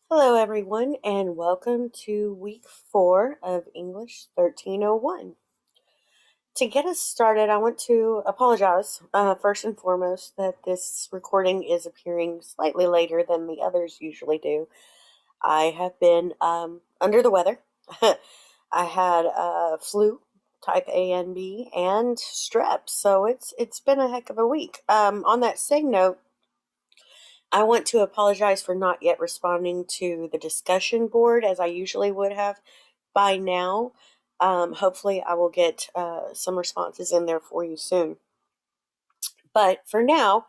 Hello, everyone, and welcome to week 4 of English 1301. To get us started, I want to apologize first and foremost that this recording is appearing slightly later than the others usually do. I have been under the weather. I had flu, type A and B, and strep, so it's been a heck of a week. On that same note, I want to apologize for not yet responding to the discussion board as I usually would have by now. Hopefully, I will get some responses in there for you soon. But for now,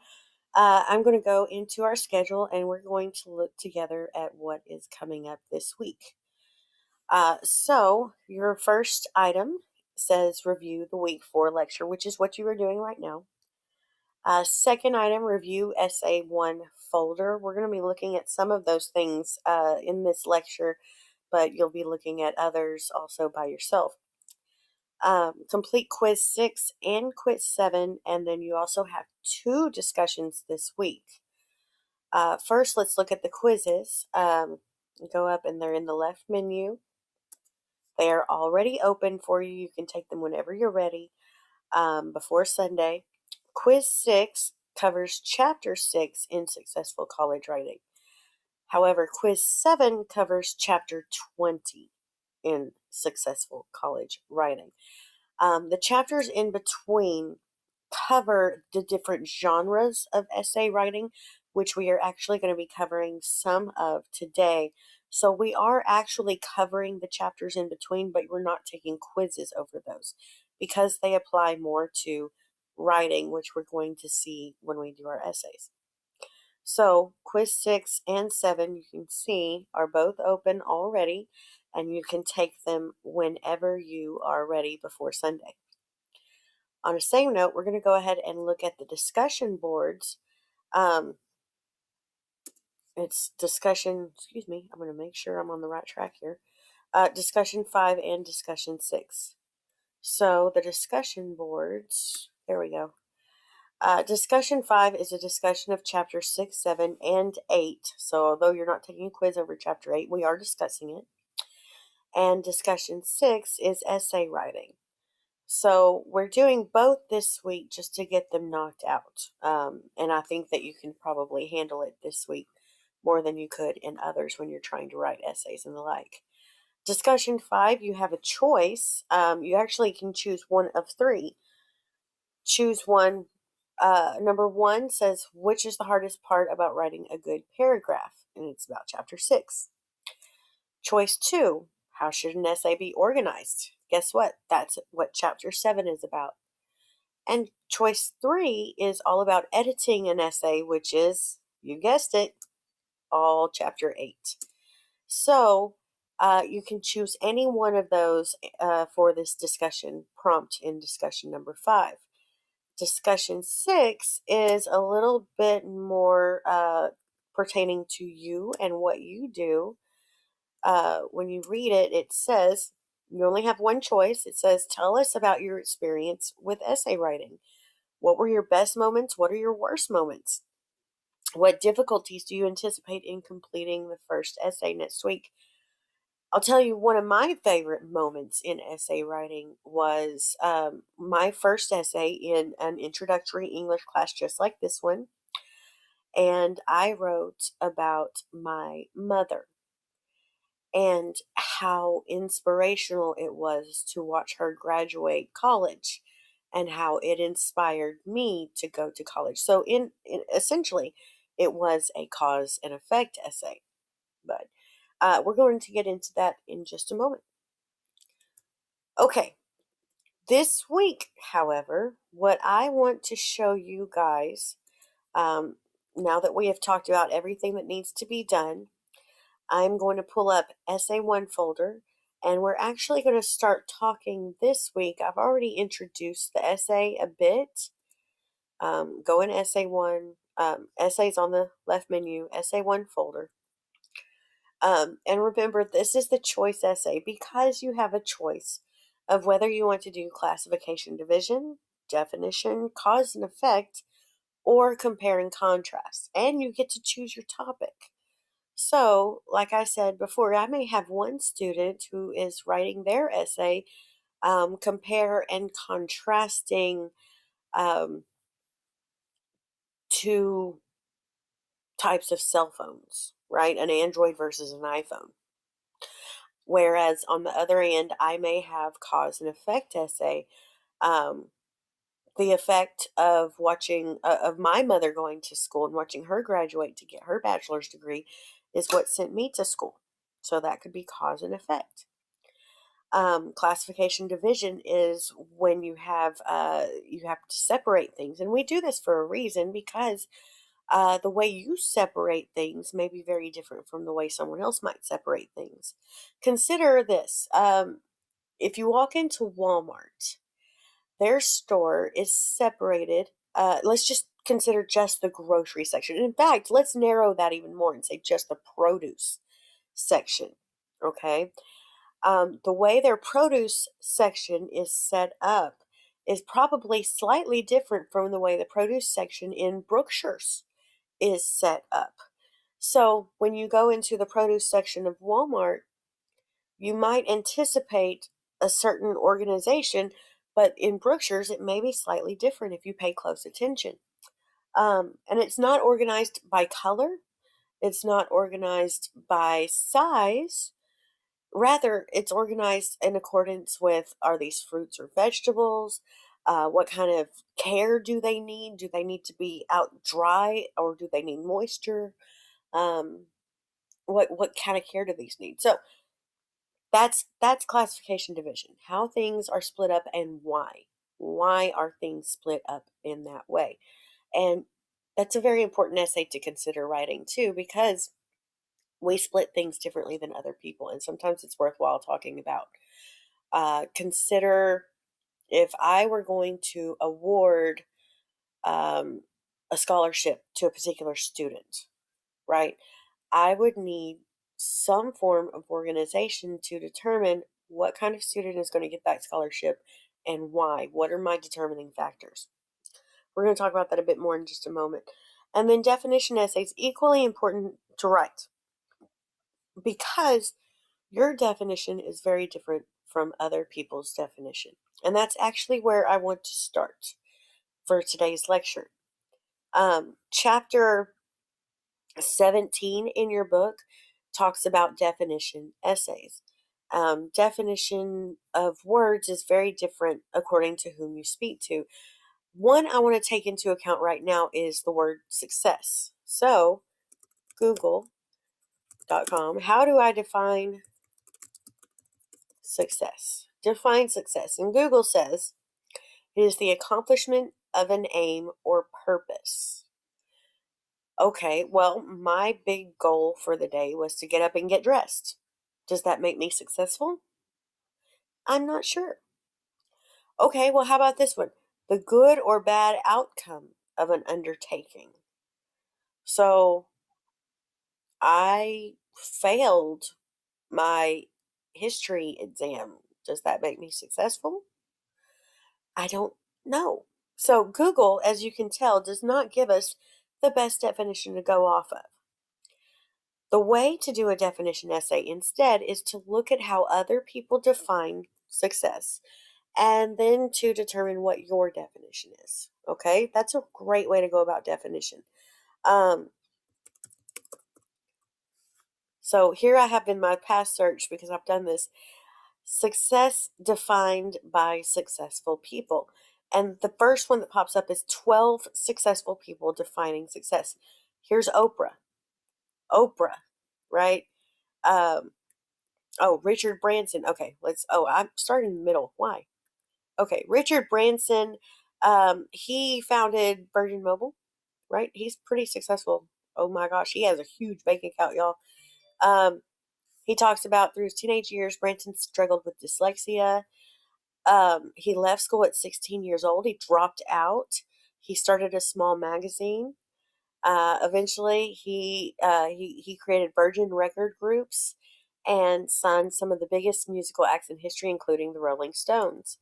I'm going to go into our schedule and we're going to look together at what is coming up this week. So, your first item says review the week 4 lecture, which is what you are doing right now. Second item, review essay 1 folder. We're going to be looking at some of those things in this lecture, but you'll be looking at others also by yourself. Complete quiz 6 and quiz 7, and then you also have 2 discussions this week. First, let's look at the quizzes. Go up and they're in the left menu. They are already open for you. You can take them whenever you're ready before Sunday. Quiz 6 covers Chapter 6 in Successful College Writing. However, Quiz 7 covers Chapter 20 in Successful College Writing. The chapters in between cover the different genres of essay writing, which we are actually going to be covering some of today. So we are actually covering the chapters in between, but we're not taking quizzes over those because they apply more to writing, which we're going to see when we do our essays. So quiz 6 and 7, you can see, are both open already, and you can take them whenever you are ready before Sunday. On the same note, we're going to go ahead and look at the discussion boards. It's discussion, excuse me, I'm going to make sure I'm on the right track here. Discussion 5 and discussion 6. So the discussion boards, there we go. Discussion 5 is a discussion of chapter 6, 7, and 8. So although you're not taking a quiz over chapter 8, we are discussing it. And discussion 6 is essay writing. So we're doing both this week just to get them knocked out. And I think that you can probably handle it this week more than you could in others when you're trying to write essays and the like. Discussion 5, you have a choice. You actually can choose one of 3. Choose one. Number 1 says, which is the hardest part about writing a good paragraph? And it's about chapter 6. Choice 2, how should an essay be organized? Guess what? That's what chapter 7 is about. And choice 3 is all about editing an essay, which is, you guessed it, all chapter 8. So you can choose any one of those for this discussion prompt in discussion number 5. Discussion 6 is a little bit more pertaining to you and what you do. When you read it, it says you only have one choice. It says, tell us about your experience with essay writing. What were your best moments? What are your worst moments? What difficulties do you anticipate in completing the first essay next week? I'll tell you, one of my favorite moments in essay writing was my first essay in an introductory English class just like this one. And I wrote about my mother and how inspirational it was to watch her graduate college and how it inspired me to go to college. So in essentially, it was a cause and effect essay. But we're going to get into that in just a moment. Okay, this week, however, what I want to show you guys, now that we have talked about everything that needs to be done, I'm going to pull up Essay 1 folder, and we're actually going to start talking this week. I've already introduced the essay a bit. Go in Essay 1, Essays on the left menu, Essay 1 folder. And remember, this is the choice essay because you have a choice of whether you want to do classification division, definition, cause and effect, or compare and contrast. And you get to choose your topic. So, like I said before, I may have one student who is writing their essay, compare and contrasting um, two types of cell phones, right? An Android versus an iPhone. Whereas on the other end, I may have cause and effect essay. Um, the effect of watching of my mother going to school and watching her graduate to get her bachelor's degree is what sent me to school. So that could be cause and effect. Classification division is when you have to separate things, and we do this for a reason because the way you separate things may be very different from the way someone else might separate things. Consider this: if you walk into Walmart, their store is separated. Let's just consider just the grocery section. In fact, let's narrow that even more and say just the produce section. Okay. The way their produce section is set up is probably slightly different from the way the produce section in Brookshire's is set up. So when you go into the produce section of Walmart, you might anticipate a certain organization, but in Brookshire's, it may be slightly different if you pay close attention. And it's not organized by color, it's not organized by size. Rather, it's organized in accordance with, are these fruits or vegetables? What kind of care do they need? Do they need to be out dry or do they need moisture? Um, what kind of care do these need? So that's classification division. How things are split up and why. Why are things split up in that way? And that's a very important essay to consider writing too, because we split things differently than other people, and sometimes it's worthwhile talking about. Consider if I were going to award um, a scholarship to a particular student, right? I would need some form of organization to determine what kind of student is going to get that scholarship and why. What are my determining factors? We're going to talk about that a bit more in just a moment. And then definition essays, equally important to write because your definition is very different from other people's definition. And that's actually where I want to start for today's lecture. Chapter 17 in your book talks about definition essays. Definition of words is very different according to whom you speak to. One I want to take into account right now is the word success. So, google.com, how do I define success? Define success. And Google says it is the accomplishment of an aim or purpose. Okay, well, my big goal for the day was to get up and get dressed. Does that make me successful? I'm not sure. Okay, well, how about this one? The good or bad outcome of an undertaking. So I failed my history exam. Does that make me successful? I don't know. So Google, as you can tell, does not give us the best definition to go off of. The way to do a definition essay instead is to look at how other people define success and then to determine what your definition is. Okay, that's a great way to go about definition. Um, so here I have in my past search, because I've done this, success defined by successful people. And the first one that pops up is 12 successful people defining success. Here's Oprah. Oprah, right? Um, Oh, Richard Branson. Okay, I'm starting in the middle. Why? Okay, Richard Branson. He founded Virgin Mobile, right? He's pretty successful. Oh my gosh, he has a huge bank account, y'all. Um, he talks about through his teenage years, Branson struggled with dyslexia. He left school at 16 years old. He dropped out. He started a small magazine. Eventually, he created Virgin Record Groups and signed some of the biggest musical acts in history, including the Rolling Stones.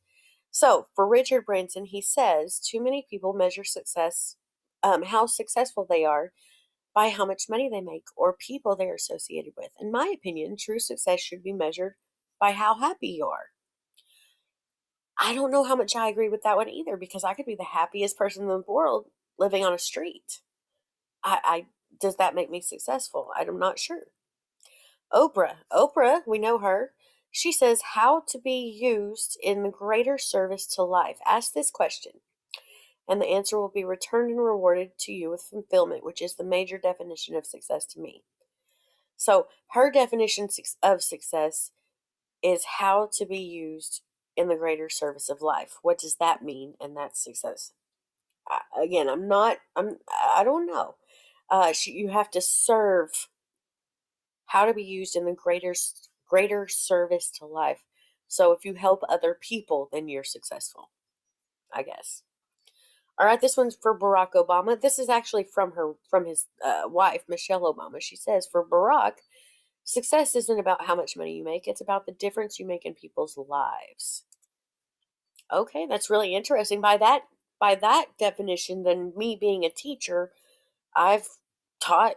So, for Richard Branson, he says too many people measure success, how successful they are, by how much money they make or people they're associated with. In my opinion, true success should be measured by how happy you are. I don't know how much I agree with that one either, because I could be the happiest person in the world living on a street. I does that make me successful? I'm not sure. Oprah, we know her. She says how to be used in the greater service to life. Ask this question, and the answer will be returned and rewarded to you with fulfillment, which is the major definition of success to me. So her definition of success is how to be used in the greater service of life. What does that mean? And that's success. Again, I don't know. You have to serve, how to be used in the greater service to life. So if you help other people, then you're successful, I guess. All right, this one's for Barack Obama. This is actually from his wife, Michelle Obama. She says, for Barack, success isn't about how much money you make, it's about the difference you make in people's lives. Okay, that's really interesting. By that definition, then me being a teacher, I've taught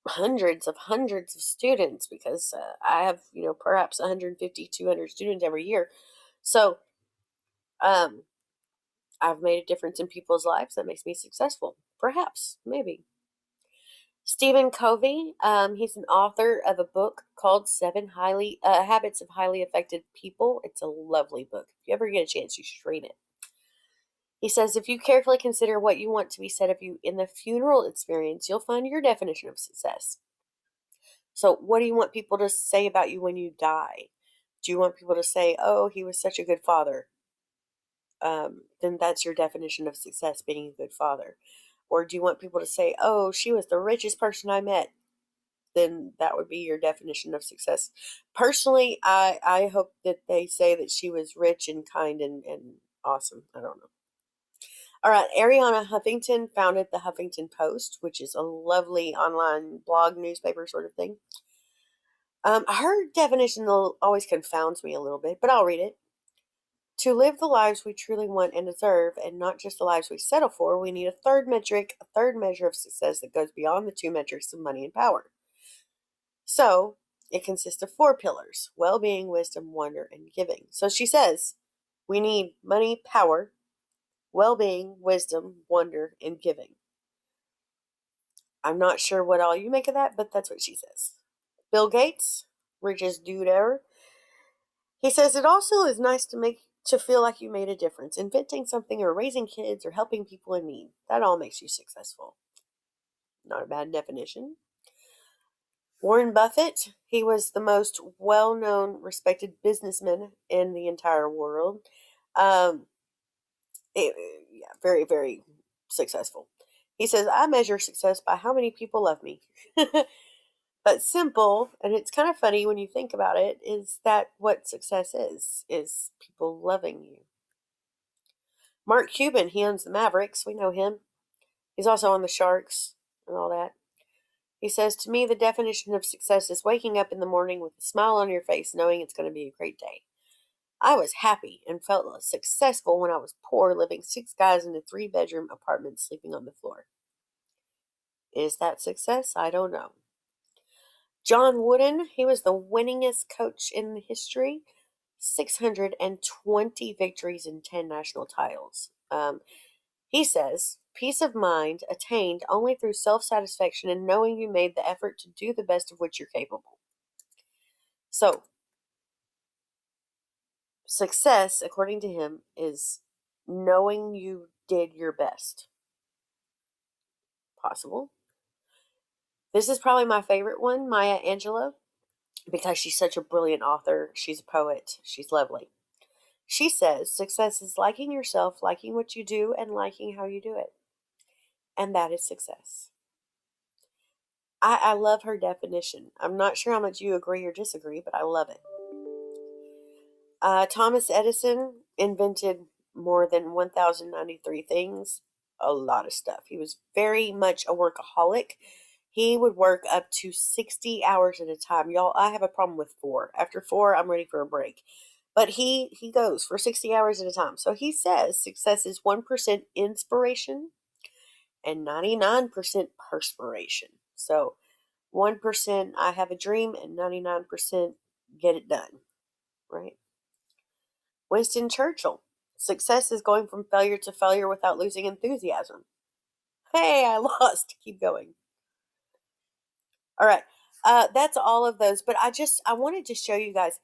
hundreds of students, because I have, perhaps 150, 200 students every year. So, um, I've made a difference in people's lives. That makes me successful. Perhaps, maybe. Stephen Covey, he's an author of a book called Seven Highly Habits of Highly Effective People. It's a lovely book. If you ever get a chance, you should read it. He says, if you carefully consider what you want to be said of you in the funeral experience, you'll find your definition of success. So, what do you want people to say about you when you die? Do you want people to say, oh, he was such a good father? Then that's your definition of success, being a good father. Or do you want people to say, oh, she was the richest person I met? Then that would be your definition of success. Personally, I hope that they say that she was rich and kind and awesome. I don't know. All right, Ariana Huffington founded the Huffington Post, which is a lovely online blog newspaper sort of thing. Her definition always confounds me a little bit, but I'll read it. To live the lives we truly want and deserve, and not just the lives we settle for, we need a third metric, a third measure of success that goes beyond the two metrics of money and power. So, it consists of 4 pillars: well being, wisdom, wonder, and giving. So she says we need money, power, well being, wisdom, wonder, and giving. I'm not sure what all you make of that, but that's what she says. Bill Gates, richest dude ever. He says it also is nice to feel like you made a difference, inventing something or raising kids or helping people in need. That all makes you successful. Not a bad definition. Warren Buffett, he was the most well-known, respected businessman in the entire world. Um, yeah, very, very successful. He says, I measure success by how many people love me. But simple, and it's kind of funny when you think about it, is that what success is people loving you. Mark Cuban, he owns the Mavericks. We know him. He's also on the Sharks and all that. He says, to me, the definition of success is waking up in the morning with a smile on your face, knowing it's going to be a great day. I was happy and felt successful when I was poor, living 6 guys in a 3-bedroom apartment, sleeping on the floor. Is that success? I don't know. John Wooden, he was the winningest coach in history, 620 victories and 10 national titles. He says, peace of mind attained only through self-satisfaction and knowing you made the effort to do the best of which you're capable. So, success, according to him, is knowing you did your best. Possible. This is probably my favorite one, Maya Angelou, because she's such a brilliant author. She's a poet. She's lovely. She says success is liking yourself, liking what you do, and liking how you do it. And that is success. I love her definition. I'm not sure how much you agree or disagree, but I love it. Thomas Edison invented more than 1,093 things, a lot of stuff. He was very much a workaholic. He would work up to 60 hours at a time. Y'all, I have a problem with 4. After 4, I'm ready for a break. But he goes for 60 hours at a time. So he says success is 1% inspiration and 99% perspiration. So 1% I have a dream and 99% get it done, right? Winston Churchill. Success is going from failure to failure without losing enthusiasm. Hey, I lost. Keep going. All right. That's all of those. But I wanted to show you guys,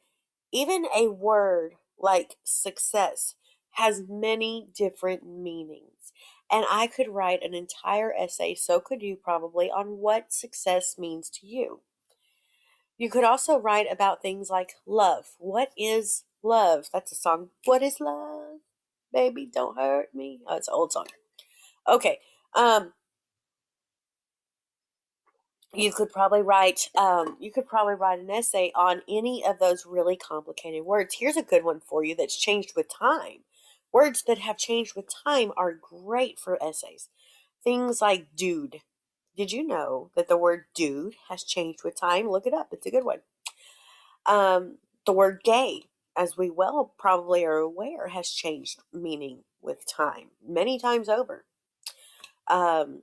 even a word like success has many different meanings. And I could write an entire essay, so could you probably, on what success means to you. You could also write about things like love. What is love? That's a song. What is love? Baby, don't hurt me. Oh, it's an old song. Okay. Um, you could probably write an essay on any of those really complicated words. Here's a good one for you that's changed with time. Words that have changed with time are great for essays. Things like dude. Did you know that the word dude has changed with time? Look it up. It's a good one. The word gay, as we well probably are aware, has changed meaning with time many times over. Um,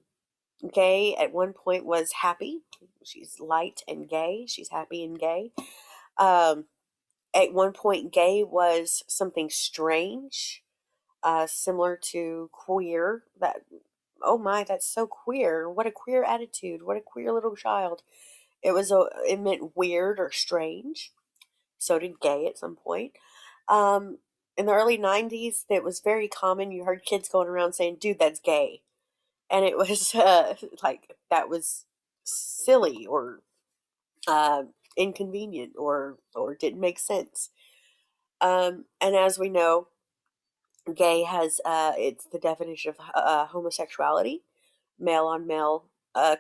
Gay at one point was happy. She's light and gay. She's happy and gay. Um, at one point, gay was something strange, similar to queer. That, oh my, that's so queer. What a queer attitude. What a queer little child. It meant weird or strange. So did gay at some point. Um, in the early 90s, it was very common. You heard kids going around saying, dude, that's gay. And it was like that was silly or uh, inconvenient or didn't make sense. And as we know, gay has it's the definition of homosexuality, male on male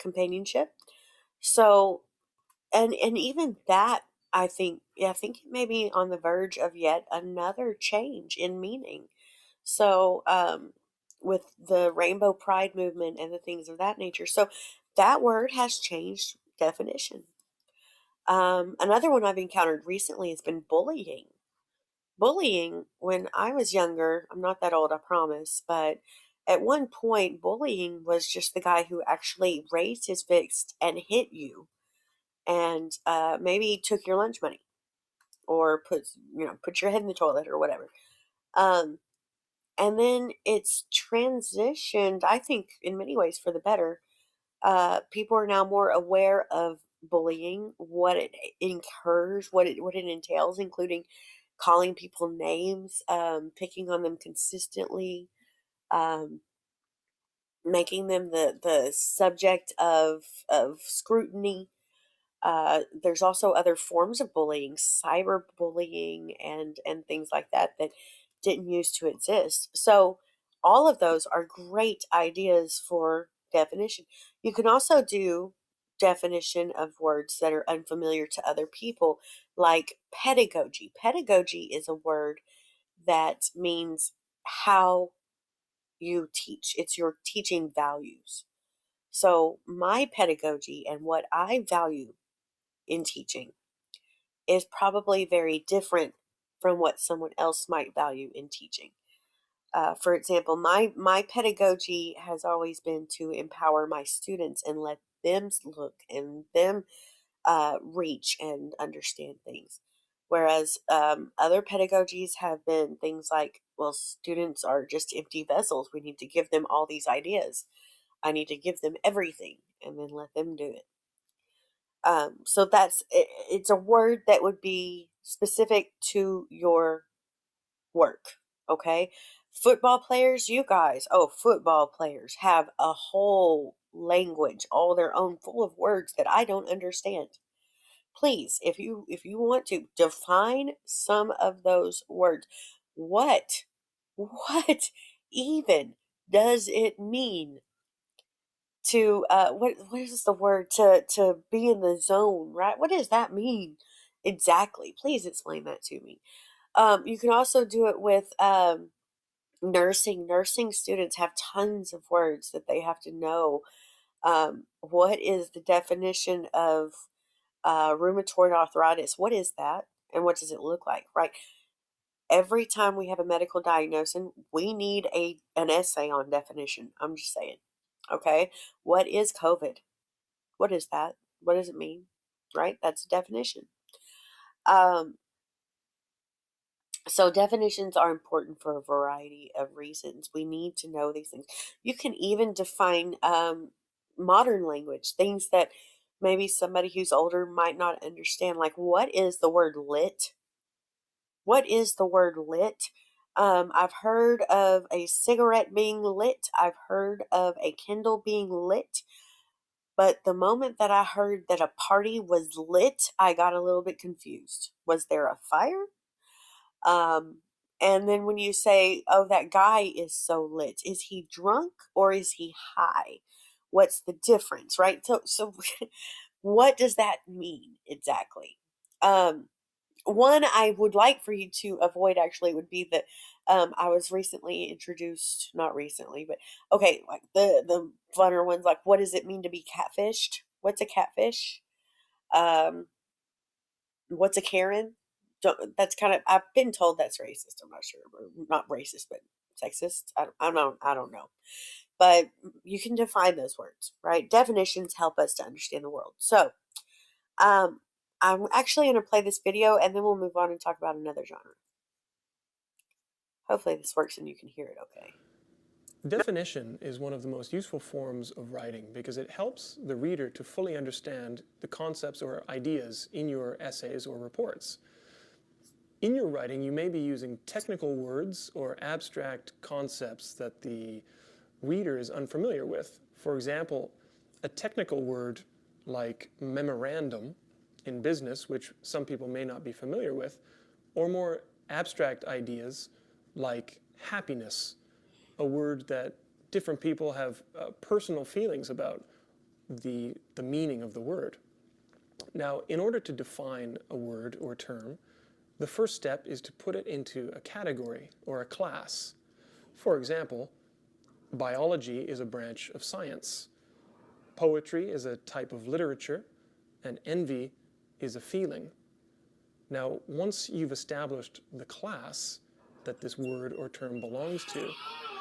companionship. So and even that, I think it may be on the verge of yet another change in meaning. So with the rainbow pride movement and the things of that nature, so that word has changed definition. Another one I've encountered recently has been bullying. Bullying, when I was younger, I'm not that old, I promise, but at one point, bullying was just the guy who actually raised his fist and hit you and maybe took your lunch money or put your head in the toilet or whatever. Um, and then it's transitioned, I think, in many ways for the better. People are now more aware of bullying, what it incurs, what it entails, including calling people names, picking on them consistently, um, making them the subject of scrutiny. There's also other forms of bullying, cyberbullying, and things like that that didn't used to exist. So all of those are great ideas for definition. You can also do definition of words that are unfamiliar to other people, like pedagogy. Pedagogy is a word that means how you teach. It's your teaching values. So my pedagogy and what I value in teaching is probably very different from what someone else might value in teaching. For example, my pedagogy has always been to empower my students and let them look and them reach and understand things. Whereas other pedagogies have been things like, well, students are just empty vessels. We need to give them all these ideas. I need to give them everything and then let them do it. So it's a word that would be specific to your work. Okay. Football players, you guys, football players have a whole language all their own full of words that I don't understand. Please, if you want to define some of those words, what what even does it mean to what is the word to be in the zone, right? What does that mean exactly? Please explain that to me. You can also do it with nursing. Nursing students have tons of words that they have to know. What is the definition of rheumatoid arthritis? What is that, and what does it look like? Right. Every time we have a medical diagnosis, we need an essay on definition. I'm just saying. Okay. What is COVID? What is that? What does it mean? Right? That's a definition. Um, so definitions are important for a variety of reasons. We need to know these things. You can even define modern language, things that maybe somebody who's older might not understand. Like, what is the word lit? What is the word lit? I've heard of a cigarette being lit. I've heard of a candle being lit. But the moment that I heard that a party was lit, I got a little bit confused. Was there a fire? Um, and then when you say, oh, that guy is so lit, is he drunk or is he high? What's the difference, right? So what does that mean exactly? Um, One I would like for you to avoid actually would be that I was recently introduced, not recently, but okay, like the funner ones, like what does it mean to be catfished? What's a catfish? Um, what's a Karen? That's kind of I've been told that's racist. I'm not sure, or not racist, but sexist. I don't know, but you can define those words, right? Definitions help us to understand the world. So um, I'm actually going to play this video and then we'll move on and talk about another genre. Hopefully this works and you can hear it okay. Definition is one of the most useful forms of writing because it helps the reader to fully understand the concepts or ideas in your essays or reports. In your writing, you may be using technical words or abstract concepts that the reader is unfamiliar with. For example, a technical word like memorandum in business, which some people may not be familiar with, or more abstract ideas like happiness, a word that different people have personal feelings about the meaning of the word. Now, in order to define a word or term, the first step is to put it into a category or a class. For example, biology is a branch of science, poetry is a type of literature, and envy is a feeling. Now, once you've established the class that this word or term belongs to,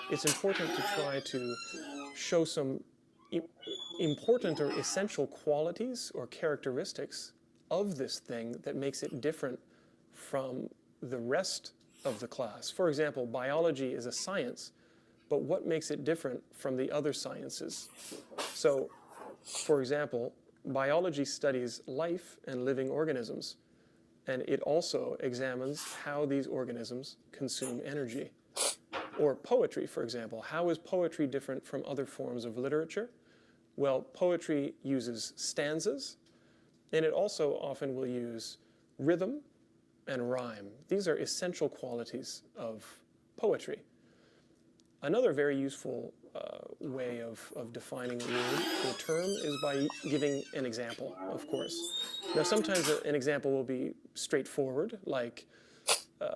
it's important to try to show some important or essential qualities or characteristics of this thing that makes it different from the rest of the class. For example, biology is a science, but what makes it different from the other sciences? So, for example, biology studies life and living organisms, and it also examines how these organisms consume energy. Or poetry, for example. How is poetry different from other forms of literature? Well, poetry uses stanzas, and it also often will use rhythm and rhyme. These are essential qualities of poetry. Another very useful way of defining a word or term is by giving an example, of course. Now, sometimes an example will be straightforward, like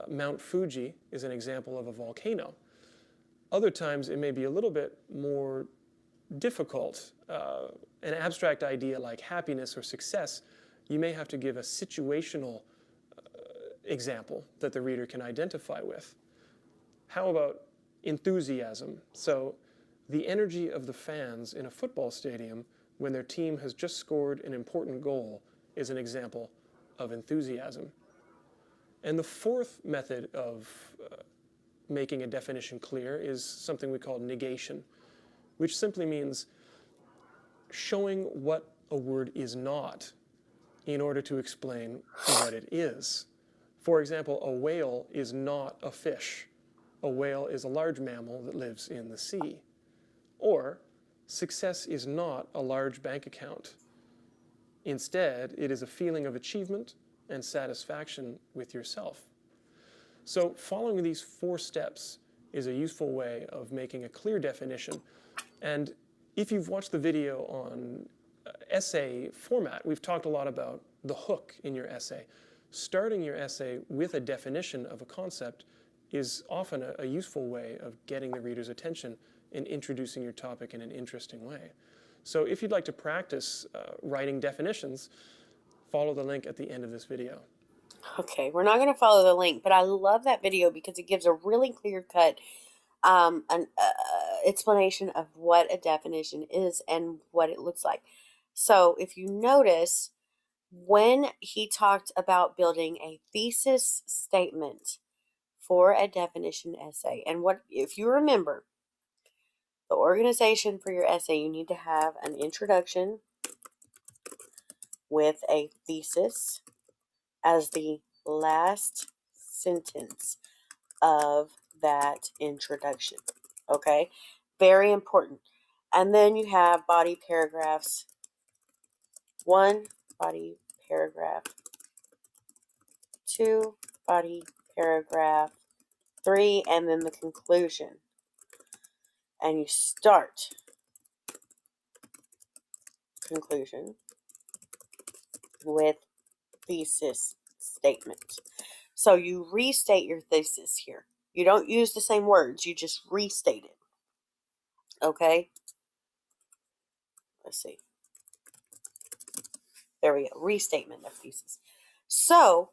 Mount Fuji is an example of a volcano. Other times it may be a little bit more difficult. An abstract idea like happiness or success, you may have to give a situational example that the reader can identify with. How about enthusiasm? So the energy of the fans in a football stadium when their team has just scored an important goal is an example of enthusiasm. And the fourth method of making a definition clear is something we call negation, which simply means showing what a word is not in order to explain what it is. For example, a whale is not a fish. A whale is a large mammal that lives in the sea. Or, success is not a large bank account. Instead, it is a feeling of achievement and satisfaction with yourself. So following these 4 steps is a useful way of making a clear definition. And if you've watched the video on essay format, we've talked a lot about the hook in your essay. Starting your essay with a definition of a concept is often a useful way of getting the reader's attention and introducing your topic in an interesting way. So if you'd like to practice writing definitions, follow the link at the end of this video. Okay, we're not going to follow the link, but I love that video because it gives a really clear cut an explanation of what a definition is and what it looks like. So if you notice, when he talked about building a thesis statement for a definition essay, and what, if you remember, the organization for your essay, you need to have an introduction with a thesis as the last sentence of that introduction. Okay? Very important. And then you have body paragraphs 1, body paragraph 2, body paragraph 3, and then the conclusion. And you start conclusion with thesis statement. So you restate your thesis here. You don't use the same words, you just restate it. Okay? Let's see. There we go. Restatement of thesis. So,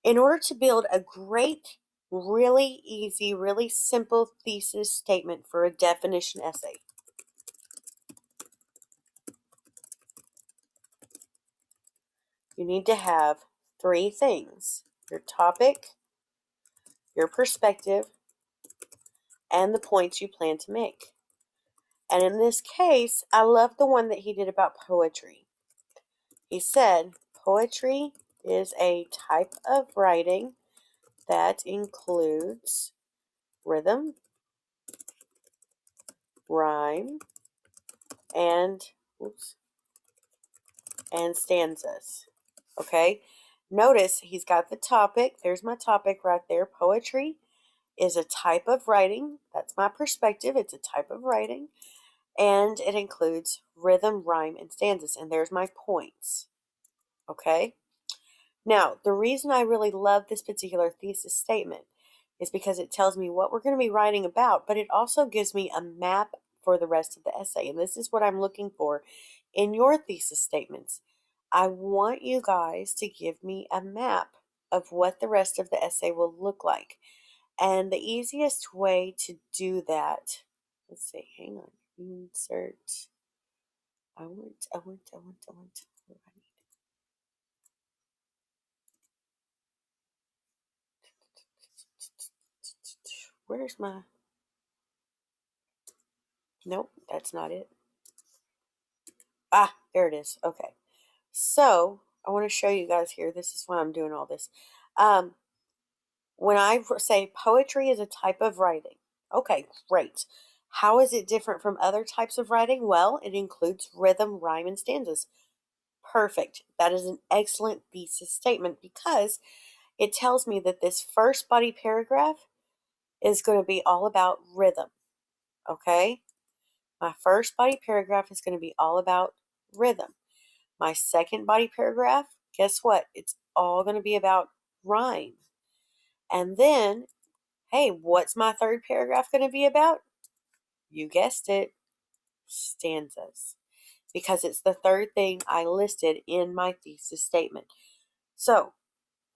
in order to build a great, really easy, really simple thesis statement for a definition essay, you need to have 3 things: your topic, your perspective, and the points you plan to make. And in this case, I love the one that he did about poetry. He said, poetry is a type of writing that includes rhythm, rhyme, and stanzas. Okay? Notice he's got the topic. There's my topic right there. Poetry is a type of writing. That's my perspective. It's a type of writing. And it includes rhythm, rhyme, and stanzas. And there's my points. Okay? Now, the reason I really love this particular thesis statement is because it tells me what we're going to be writing about, but it also gives me a map for the rest of the essay. And this is what I'm looking for in your thesis statements. I want you guys to give me a map of what the rest of the essay will look like. And the easiest way to do that, let's see, hang on, insert, I want. Where's my, nope, that's not it. Ah, there it is. Okay. So I want to show you guys here. This is why I'm doing all this. When I say poetry is a type of writing, okay, great. How is it different from other types of writing? Well, it includes rhythm, rhyme, and stanzas. Perfect. That is an excellent thesis statement because it tells me that this first body paragraph is going to be all about rhythm. Okay? My first body paragraph is going to be all about rhythm. My second body paragraph, guess what? It's all going to be about rhyme. And then, hey, what's my third paragraph going to be about? You guessed it, stanzas. Because it's the third thing I listed in my thesis statement. So,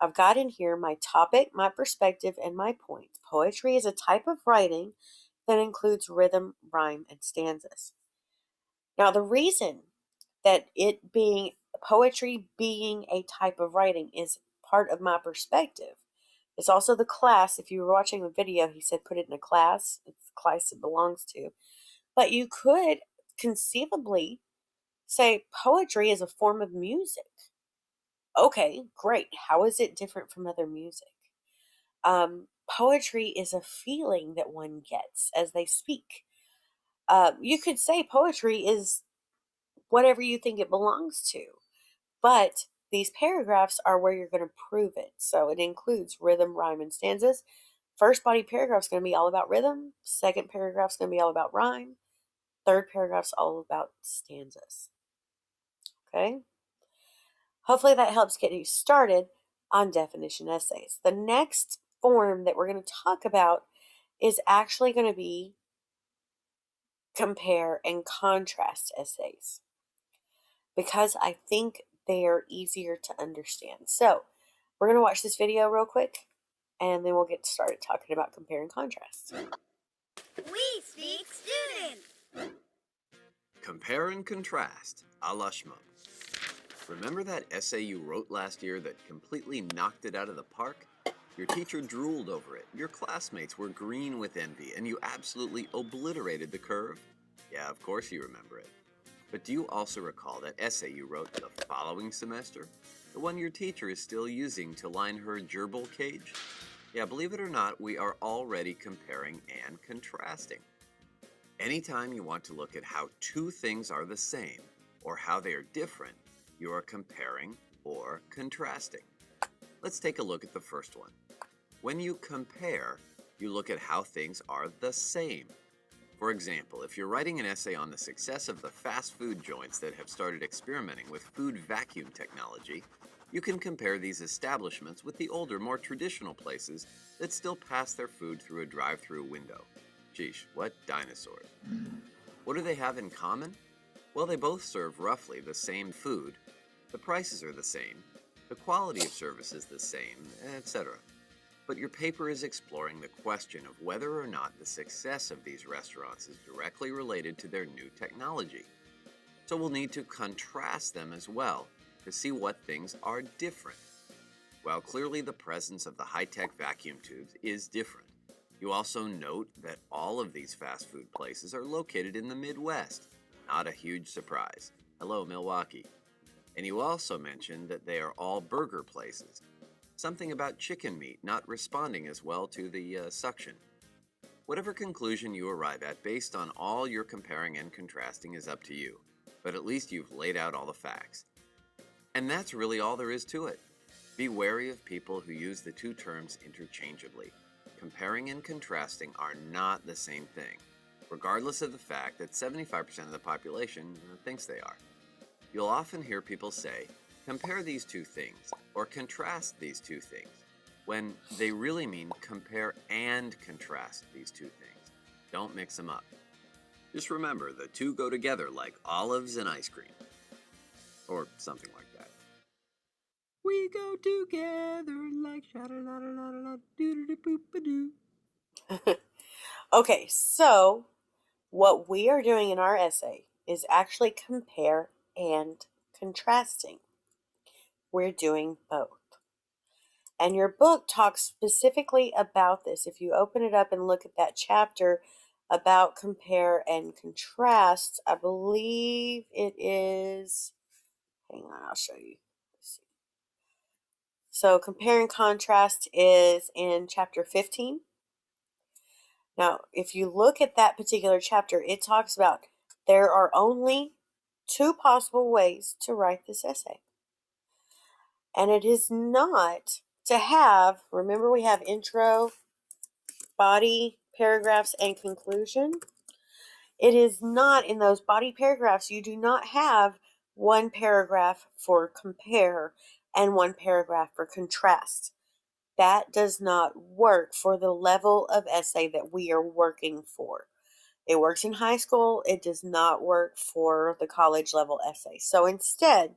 I've got in here my topic, my perspective, and my points. Poetry is a type of writing that includes rhythm, rhyme, and stanzas. Now, the reason that it being poetry being a type of writing is part of my perspective. It's also the class. If you were watching the video, he said put it in a class. It's the class it belongs to. But you could conceivably say poetry is a form of music. Okay, great. How is it different from other music? Poetry is a feeling that one gets as they speak. You could say poetry is whatever you think it belongs to, but these paragraphs are where you're going to prove it. So it includes rhythm, rhyme, and stanzas. First body paragraph is going to be all about rhythm. Second paragraph is going to be all about rhyme. Third paragraph is all about stanzas. Okay? Hopefully that helps get you started on definition essays. The next form that we're going to talk about is actually going to be compare and contrast essays because I think they are easier to understand. So we're going to watch this video real quick and then we'll get started talking about compare and contrast. We speak student. Compare and contrast, a la schmuck. Remember that essay you wrote last year that completely knocked it out of the park? Your teacher drooled over it, your classmates were green with envy, and you absolutely obliterated the curve? Yeah, of course you remember it. But do you also recall that essay you wrote the following semester? The one your teacher is still using to line her gerbil cage? Yeah, believe it or not, we are already comparing and contrasting. Anytime you want to look at how two things are the same or how they are different, you are comparing or contrasting. Let's take a look at the first one. When you compare, you look at how things are the same. For example, if you're writing an essay on the success of the fast food joints that have started experimenting with food vacuum technology, you can compare these establishments with the older, more traditional places that still pass their food through a drive-through window. Sheesh, what dinosaurs? What do they have in common? Well, they both serve roughly the same food, the prices are the same, the quality of service is the same, etc. But your paper is exploring the question of whether or not the success of these restaurants is directly related to their new technology. So we'll need to contrast them as well to see what things are different. While clearly the presence of the high-tech vacuum tubes is different, you also note that all of these fast food places are located in the Midwest. Not a huge surprise. Hello, Milwaukee. And you also mentioned that they are all burger places. Something about chicken meat not responding as well to the suction. Whatever conclusion you arrive at based on all your comparing and contrasting is up to you, but at least you've laid out all the facts. And that's really all there is to it. Be wary of people who use the two terms interchangeably. Comparing and contrasting are not the same thing, regardless of the fact that 75% of the population thinks they are. You'll often hear people say, compare these two things, or contrast these two things, when they really mean compare and contrast these two things. Don't mix them up. Just remember, the two go together like olives and ice cream. Or something like that. We go together like sha-da-la-da-la-da-doo-doo-boop-a-doo. Okay, so what we are doing in our essay is actually compare and contrasting. We're doing both. And your book talks specifically about this. If you open it up and look at that chapter about compare and contrast, I believe it is, hang on, I'll show you. Let's see. So compare and contrast is in chapter 15. Now, if you look at that particular chapter, it talks about there are only two possible ways to write this essay. And it is not to have, remember we have intro, body, paragraphs, and conclusion. It is not in those body paragraphs, you do not have one paragraph for compare and one paragraph for contrast. That does not work for the level of essay that we are working for. It works in high school. It does not work for the college level essay. So instead,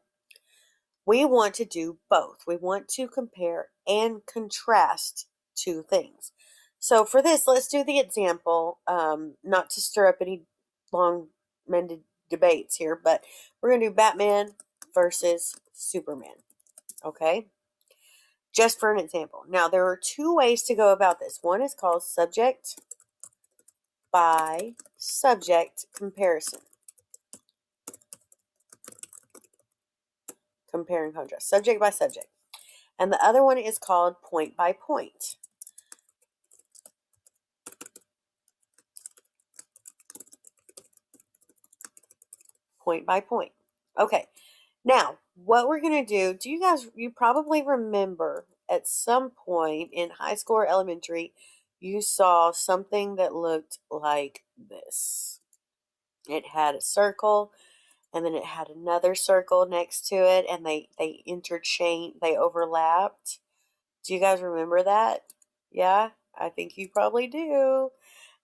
we want to do both. We want to compare and contrast two things. So for this, let's do the example, not to stir up any long-winded debates here, but we're going to do Batman versus Superman, okay? Just for an example. Now, there are two ways to go about this. One is called subject by subject comparison. Compare and contrast. Subject by subject. And the other one is called point by point. Point by point. Okay. Now, what we're going to do you probably remember at some point in high school or elementary, you saw something that looked like this. It had a circle, and then it had another circle next to it, and they overlapped. Do you guys remember that? Yeah, I think you probably do.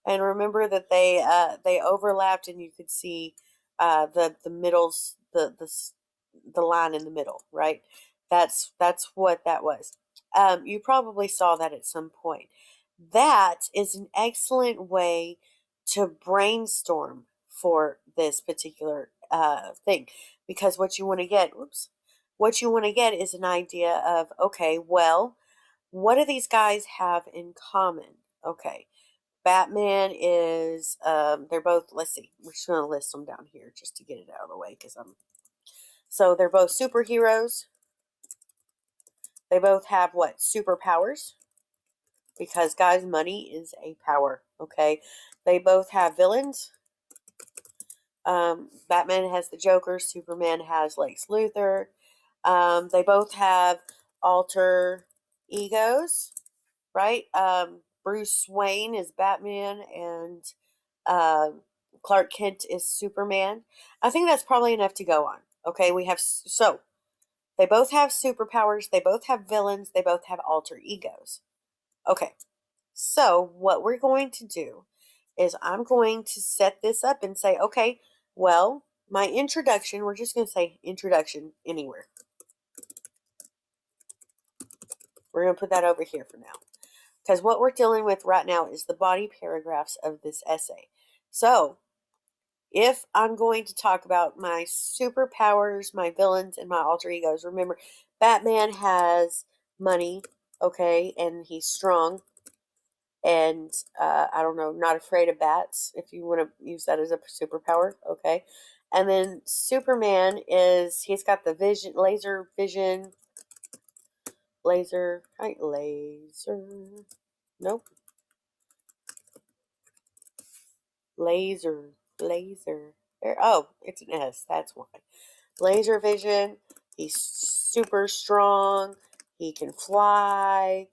And remember that they overlapped, and you could see the middles, the line in the middle, right? That's what that was. You probably saw that at some point. that is an excellent way to brainstorm for this particular thing, because what you want to get, what you want to get is an idea of, okay, well, what do these guys have in common? Okay, Batman is, they're both, let's see, we're just going to list them down here just to get it out of the way because so they're both superheroes. They both have what? Superpowers. Because, guys, money is a power, okay? They both have villains. Batman has the Joker. Superman has Lex Luthor. They both have alter egos, right? Bruce Wayne is Batman, and Clark Kent is Superman. I think that's probably enough to go on. Okay, we have, so they both have superpowers. They both have villains. They both have alter egos. Okay, so what we're going to do is I'm going to set this up and say, okay, well, my introduction, we're just going to say introduction anywhere. We're going to put that over here for now. Because what we're dealing with right now is the body paragraphs of this essay. So, if I'm going to talk about my superpowers, my villains, and my alter egos, remember, Batman has money, okay, and he's strong. And I don't know, not afraid of bats, if you want to use that as a superpower, okay. And then Superman is, he's got the vision, laser vision, laser, right, laser, nope, laser, there, oh, it's an S, that's why. Laser vision, he's super strong, he can fly,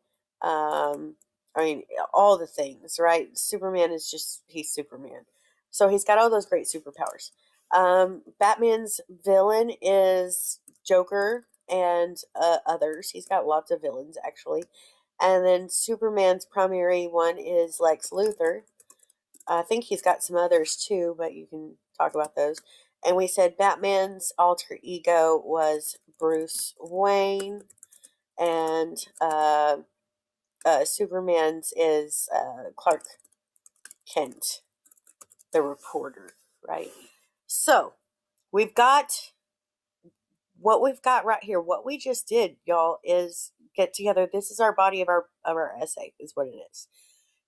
I mean, all the things, right? Superman is just, he's Superman. So he's got all those great superpowers. Batman's villain is Joker and others. He's got lots of villains, actually. And then Superman's primary one is Lex Luthor. I think he's got some others too, but you can talk about those. And we said Batman's alter ego was Bruce Wayne, and Superman's is Clark Kent, the reporter, right? So we've got what we've got right here. What we just did, y'all, is get together. This is our body of our essay, is what it is.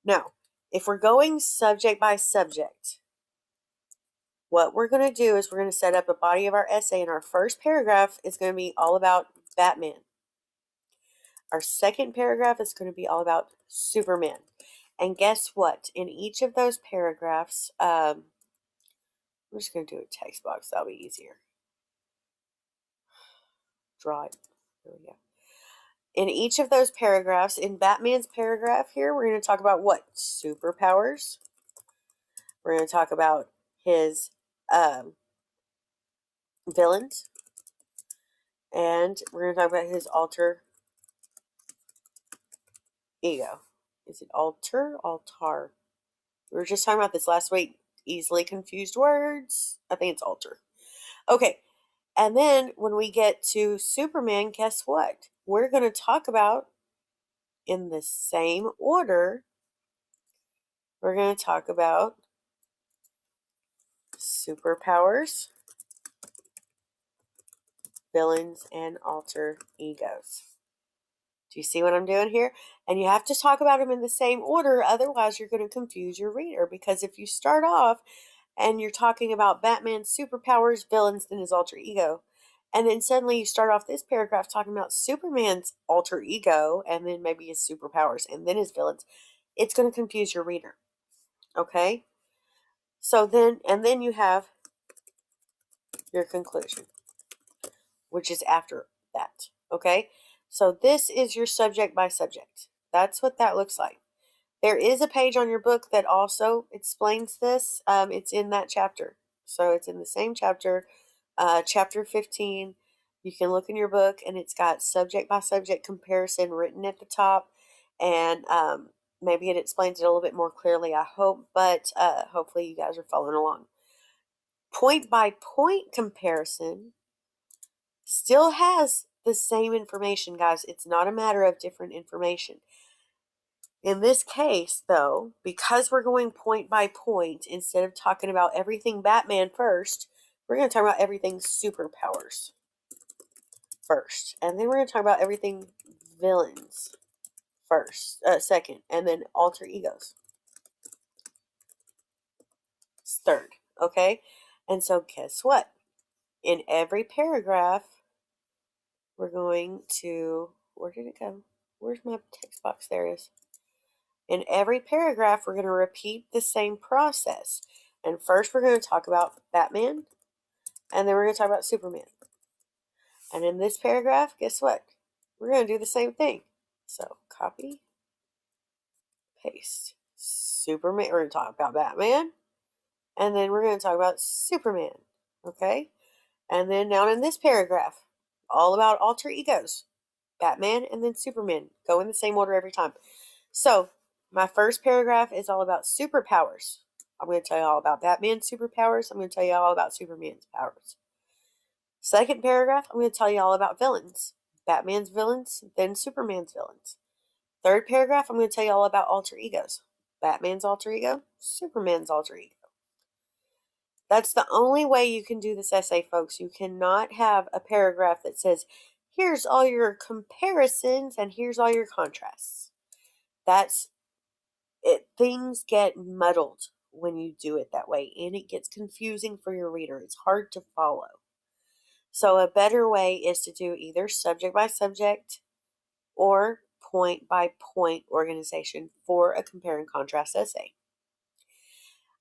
Now, if we're going subject by subject, what we're going to do is we're going to set up a body of our essay, and our first paragraph is going to be all about Batman. Our second paragraph is going to be all about Superman. And guess what? In each of those paragraphs, I'm just going to do a text box. That'll be easier. Draw it. There we go. In each of those paragraphs, in Batman's paragraph here, we're going to talk about what? Superpowers. We're going to talk about his villains. And we're going to talk about his alter ego. Is it alter? Altar. We were just talking about this last week. Easily confused words. I think it's alter. Okay. And then when we get to Superman, guess what? We're going to talk about, in the same order, we're going to talk about superpowers, villains, and alter egos. Do you see what I'm doing here? And you have to talk about them in the same order, otherwise you're going to confuse your reader. Because if you start off and you're talking about Batman's superpowers, villains, then his alter ego, and then suddenly you start off this paragraph talking about Superman's alter ego, and then maybe his superpowers, and then his villains, it's going to confuse your reader. Okay? So then, and then you have your conclusion, which is after that. Okay? So this is your subject by subject. That's what that looks like. There is a page on your book that also explains this. It's in that chapter. So it's in the same chapter, chapter 15. You can look in your book, and it's got subject by subject comparison written at the top. And maybe it explains it a little bit more clearly, I hope. But hopefully you guys are following along. Point by point comparison still has the same information, guys. It's not a matter of different information. In this case, though, because we're going point by point, instead of talking about everything Batman first, we're going to talk about everything superpowers first. And then we're going to talk about everything villains second, and then alter egos third. Okay? And so guess what? In every paragraph, we're going to, where did it go? Where's my text box? There it is. In every paragraph, we're going to repeat the same process. And first, we're going to talk about Batman, and then we're going to talk about Superman. And in this paragraph, guess what? We're going to do the same thing. So, copy, paste. Superman, we're going to talk about Batman, and then we're going to talk about Superman. Okay? And then down in this paragraph, all about alter egos. Batman and then Superman. Go in the same order every time. So, my first paragraph is all about superpowers. I'm going to tell you all about Batman's superpowers. I'm going to tell you all about Superman's powers. Second paragraph, I'm going to tell you all about villains. Batman's villains, then Superman's villains. Third paragraph, I'm going to tell you all about alter egos. Batman's alter ego, Superman's alter ego. That's the only way you can do this essay, folks. You cannot have a paragraph that says, here's all your comparisons and here's all your contrasts. That's it. Things get muddled when you do it that way, and it gets confusing for your reader. It's hard to follow. So a better way is to do either subject by subject or point by point organization for a compare and contrast essay.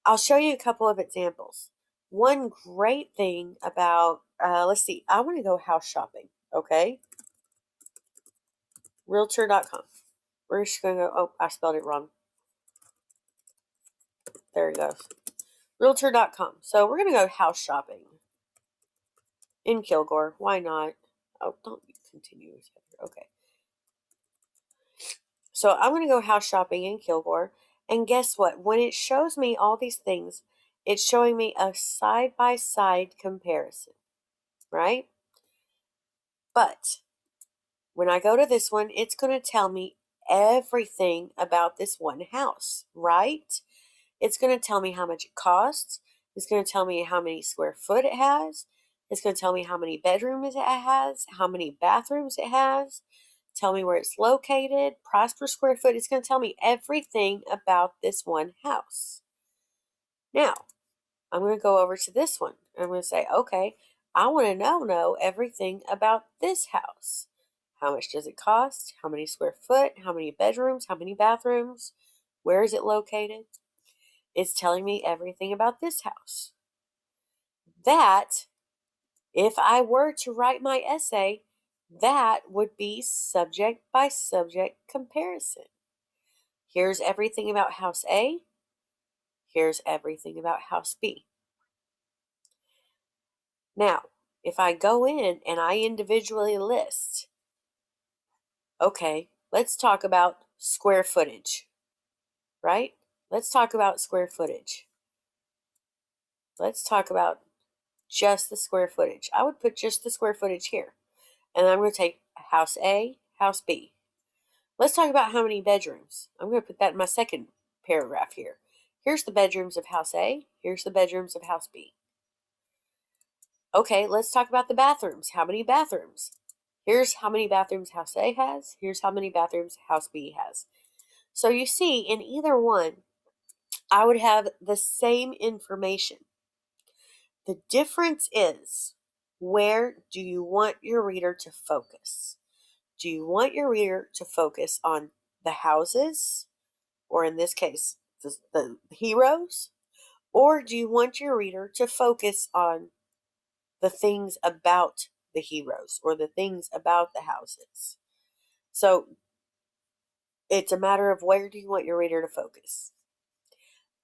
I'll show you a couple of examples. One great thing about, let's see, I want to go house shopping, okay? Realtor.com. We're just going to go, oh, I spelled it wrong. There it goes. Realtor.com. So we're going to go house shopping in Kilgore. Why not? Oh, don't continue. Okay. So I'm going to go house shopping in Kilgore. And guess what? When it shows me all these things, it's showing me a side-by-side comparison, right? But when I go to this one, it's going to tell me everything about this one house, right? It's going to tell me how much it costs. It's going to tell me how many square foot it has. It's going to tell me how many bedrooms it has, how many bathrooms it has, tell me where it's located, price per square foot. It's going to tell me everything about this one house. Now, I'm going to go over to this one. I'm going to say, okay, I want to know everything about this house. How much does it cost? How many square foot? How many bedrooms? How many bathrooms? Where is it located? It's telling me everything about this house. That, if I were to write my essay, that would be subject by subject comparison. Here's everything about house A. Here's everything about house B. Now, if I go in and I individually list, okay, let's talk about square footage, right? Let's talk about square footage. Let's talk about just the square footage. I would put just the square footage here. And I'm going to take house A, house B. Let's talk about how many bedrooms. I'm going to put that in my second paragraph here. Here's the bedrooms of house A. Here's the bedrooms of house B. Okay, let's talk about the bathrooms. How many bathrooms? Here's how many bathrooms house A has. Here's how many bathrooms house B has. So you see, in either one, I would have the same information. The difference is, where do you want your reader to focus? Do you want your reader to focus on the houses, or in this case, the heroes? Or do you want your reader to focus on the things about the heroes or the things about the houses? So it's a matter of, where do you want your reader to focus?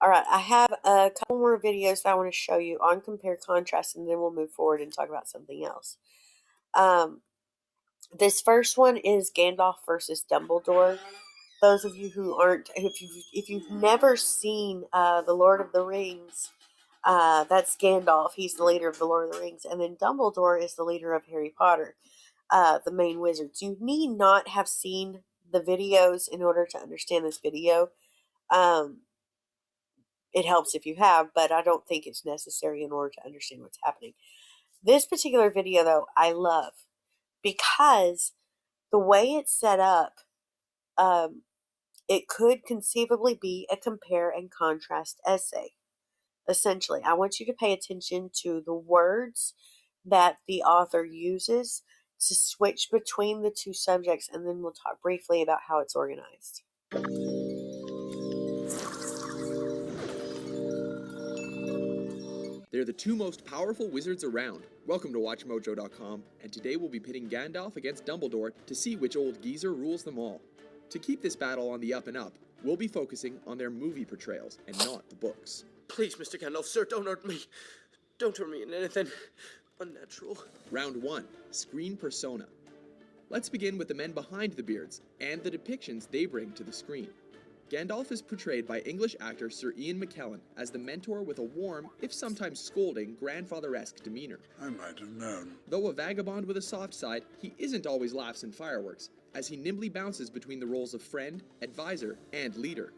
All right, I have a couple more videos that I want to show you on compare contrast, and then we'll move forward and talk about something else. This first one is Gandalf versus Dumbledore. Those of you who aren't, if you've never seen The Lord of the Rings, that's Gandalf. He's the leader of the Lord of the Rings, and then Dumbledore is the leader of Harry Potter, the main wizards. You need not have seen the videos in order to understand this video. Um, it helps if you have, but I don't think it's necessary in order to understand what's happening. This particular video, though, I love because the way it's set up, it could conceivably be a compare and contrast essay. Essentially, I want you to pay attention to the words that the author uses to switch between the two subjects, and then we'll talk briefly about how it's organized. They're the two most powerful wizards around. Welcome to WatchMojo.com, and today we'll be pitting Gandalf against Dumbledore to see which old geezer rules them all. To keep this battle on the up and up, we'll be focusing on their movie portrayals and not the books. Please, Mr. Gandalf, sir, don't hurt me. Don't turn me into anything unnatural. Round 1. Screen Persona. Let's begin with the men behind the beards and the depictions they bring to the screen. Gandalf is portrayed by English actor Sir Ian McKellen as the mentor with a warm, if sometimes scolding, grandfather-esque demeanor. I might have known. Though a vagabond with a soft side, he isn't always laughs and fireworks, as he nimbly bounces between the roles of friend, advisor, and leader.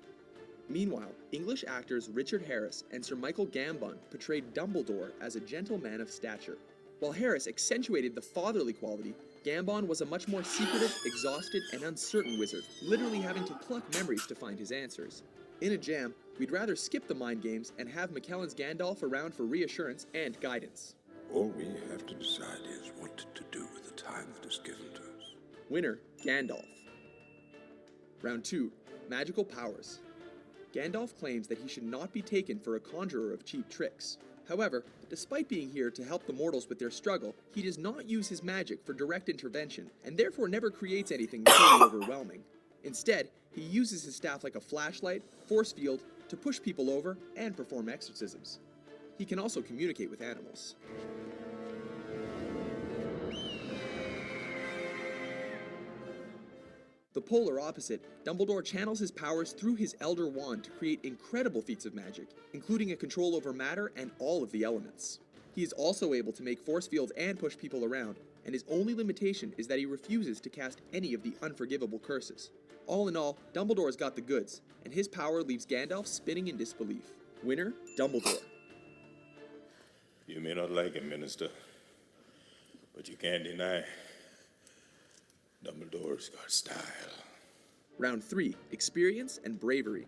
Meanwhile, English actors Richard Harris and Sir Michael Gambon portrayed Dumbledore as a gentleman of stature. While Harris accentuated the fatherly quality, Gambon was a much more secretive, exhausted, and uncertain wizard, literally having to pluck memories to find his answers. In a jam, we'd rather skip the mind games and have McKellen's Gandalf around for reassurance and guidance. All we have to decide is what to do with the time that is given to us. Winner, Gandalf. Round 2. Magical Powers. Gandalf claims that he should not be taken for a conjurer of cheap tricks. However, despite being here to help the mortals with their struggle, he does not use his magic for direct intervention, and therefore never creates anything truly overwhelming. Instead, he uses his staff like a flashlight, force field, to push people over and perform exorcisms. He can also communicate with animals. The polar opposite, Dumbledore channels his powers through his Elder Wand to create incredible feats of magic, including a control over matter and all of the elements. He is also able to make force fields and push people around, and his only limitation is that he refuses to cast any of the unforgivable curses. All in all, Dumbledore's got the goods, and his power leaves Gandalf spinning in disbelief. Winner, Dumbledore. You may not like him, Minister, but you can't deny Dumbledore's got style. Round 3. Experience and Bravery.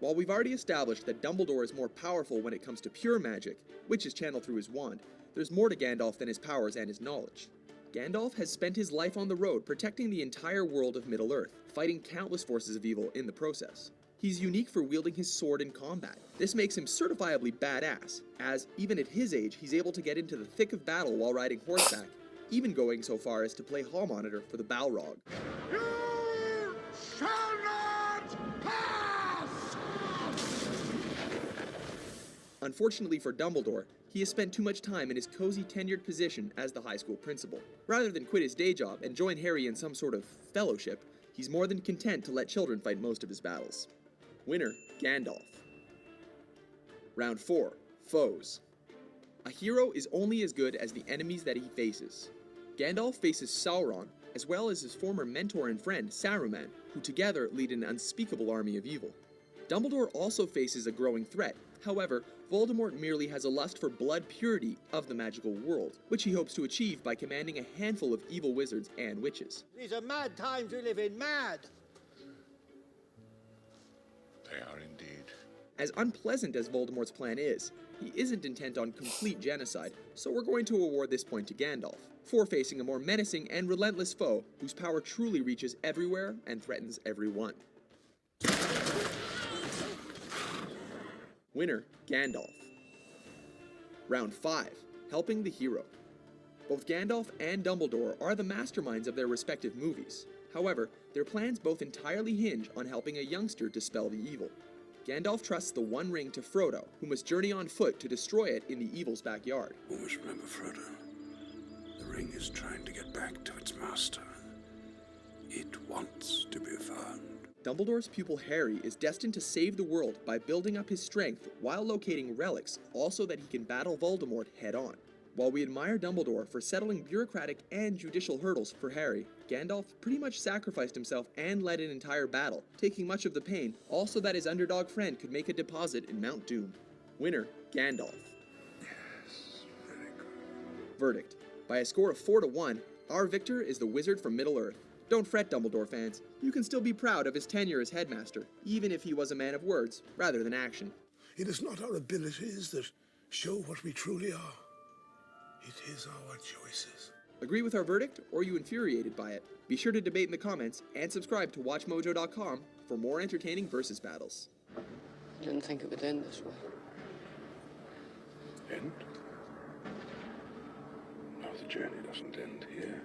While we've already established that Dumbledore is more powerful when it comes to pure magic, which is channeled through his wand, there's more to Gandalf than his powers and his knowledge. Gandalf has spent his life on the road protecting the entire world of Middle-earth, fighting countless forces of evil in the process. He's unique for wielding his sword in combat. This makes him certifiably badass, as, even at his age, he's able to get into the thick of battle while riding horseback, even going so far as to play hall monitor for the Balrog. You shall not pass! Unfortunately for Dumbledore, he has spent too much time in his cozy tenured position as the high school principal. Rather than quit his day job and join Harry in some sort of fellowship, he's more than content to let children fight most of his battles. Winner, Gandalf. Round 4. Foes. A hero is only as good as the enemies that he faces. Gandalf faces Sauron, as well as his former mentor and friend, Saruman, who together lead an unspeakable army of evil. Dumbledore also faces a growing threat. However, Voldemort merely has a lust for blood purity of the magical world, which he hopes to achieve by commanding a handful of evil wizards and witches. These are mad times we live in, mad! They are indeed. As unpleasant as Voldemort's plan is, he isn't intent on complete genocide, so we're going to award this point to Gandalf, for facing a more menacing and relentless foe whose power truly reaches everywhere and threatens everyone. Winner, Gandalf. Round 5. Helping the Hero. Both Gandalf and Dumbledore are the masterminds of their respective movies. However, their plans both entirely hinge on helping a youngster dispel the evil. Gandalf trusts the One Ring to Frodo, who must journey on foot to destroy it in the evil's backyard. Always remember, Frodo. The ring is trying to get back to its master. It wants to be found. Dumbledore's pupil Harry is destined to save the world by building up his strength while locating relics, also that he can battle Voldemort head-on. While we admire Dumbledore for settling bureaucratic and judicial hurdles for Harry, Gandalf pretty much sacrificed himself and led an entire battle, taking much of the pain, all so that his underdog friend could make a deposit in Mount Doom. Winner, Gandalf. Yes, very good. Verdict. By a score of 4-1, our victor is the wizard from Middle-earth. Don't fret, Dumbledore fans. You can still be proud of his tenure as headmaster, even if he was a man of words rather than action. It is not our abilities that show what we truly are. It is our choices. Agree with our verdict, or are you infuriated by it? Be sure to debate in the comments and subscribe to WatchMojo.com for more entertaining versus battles. I didn't think it would end this way. End? No, the journey doesn't end here.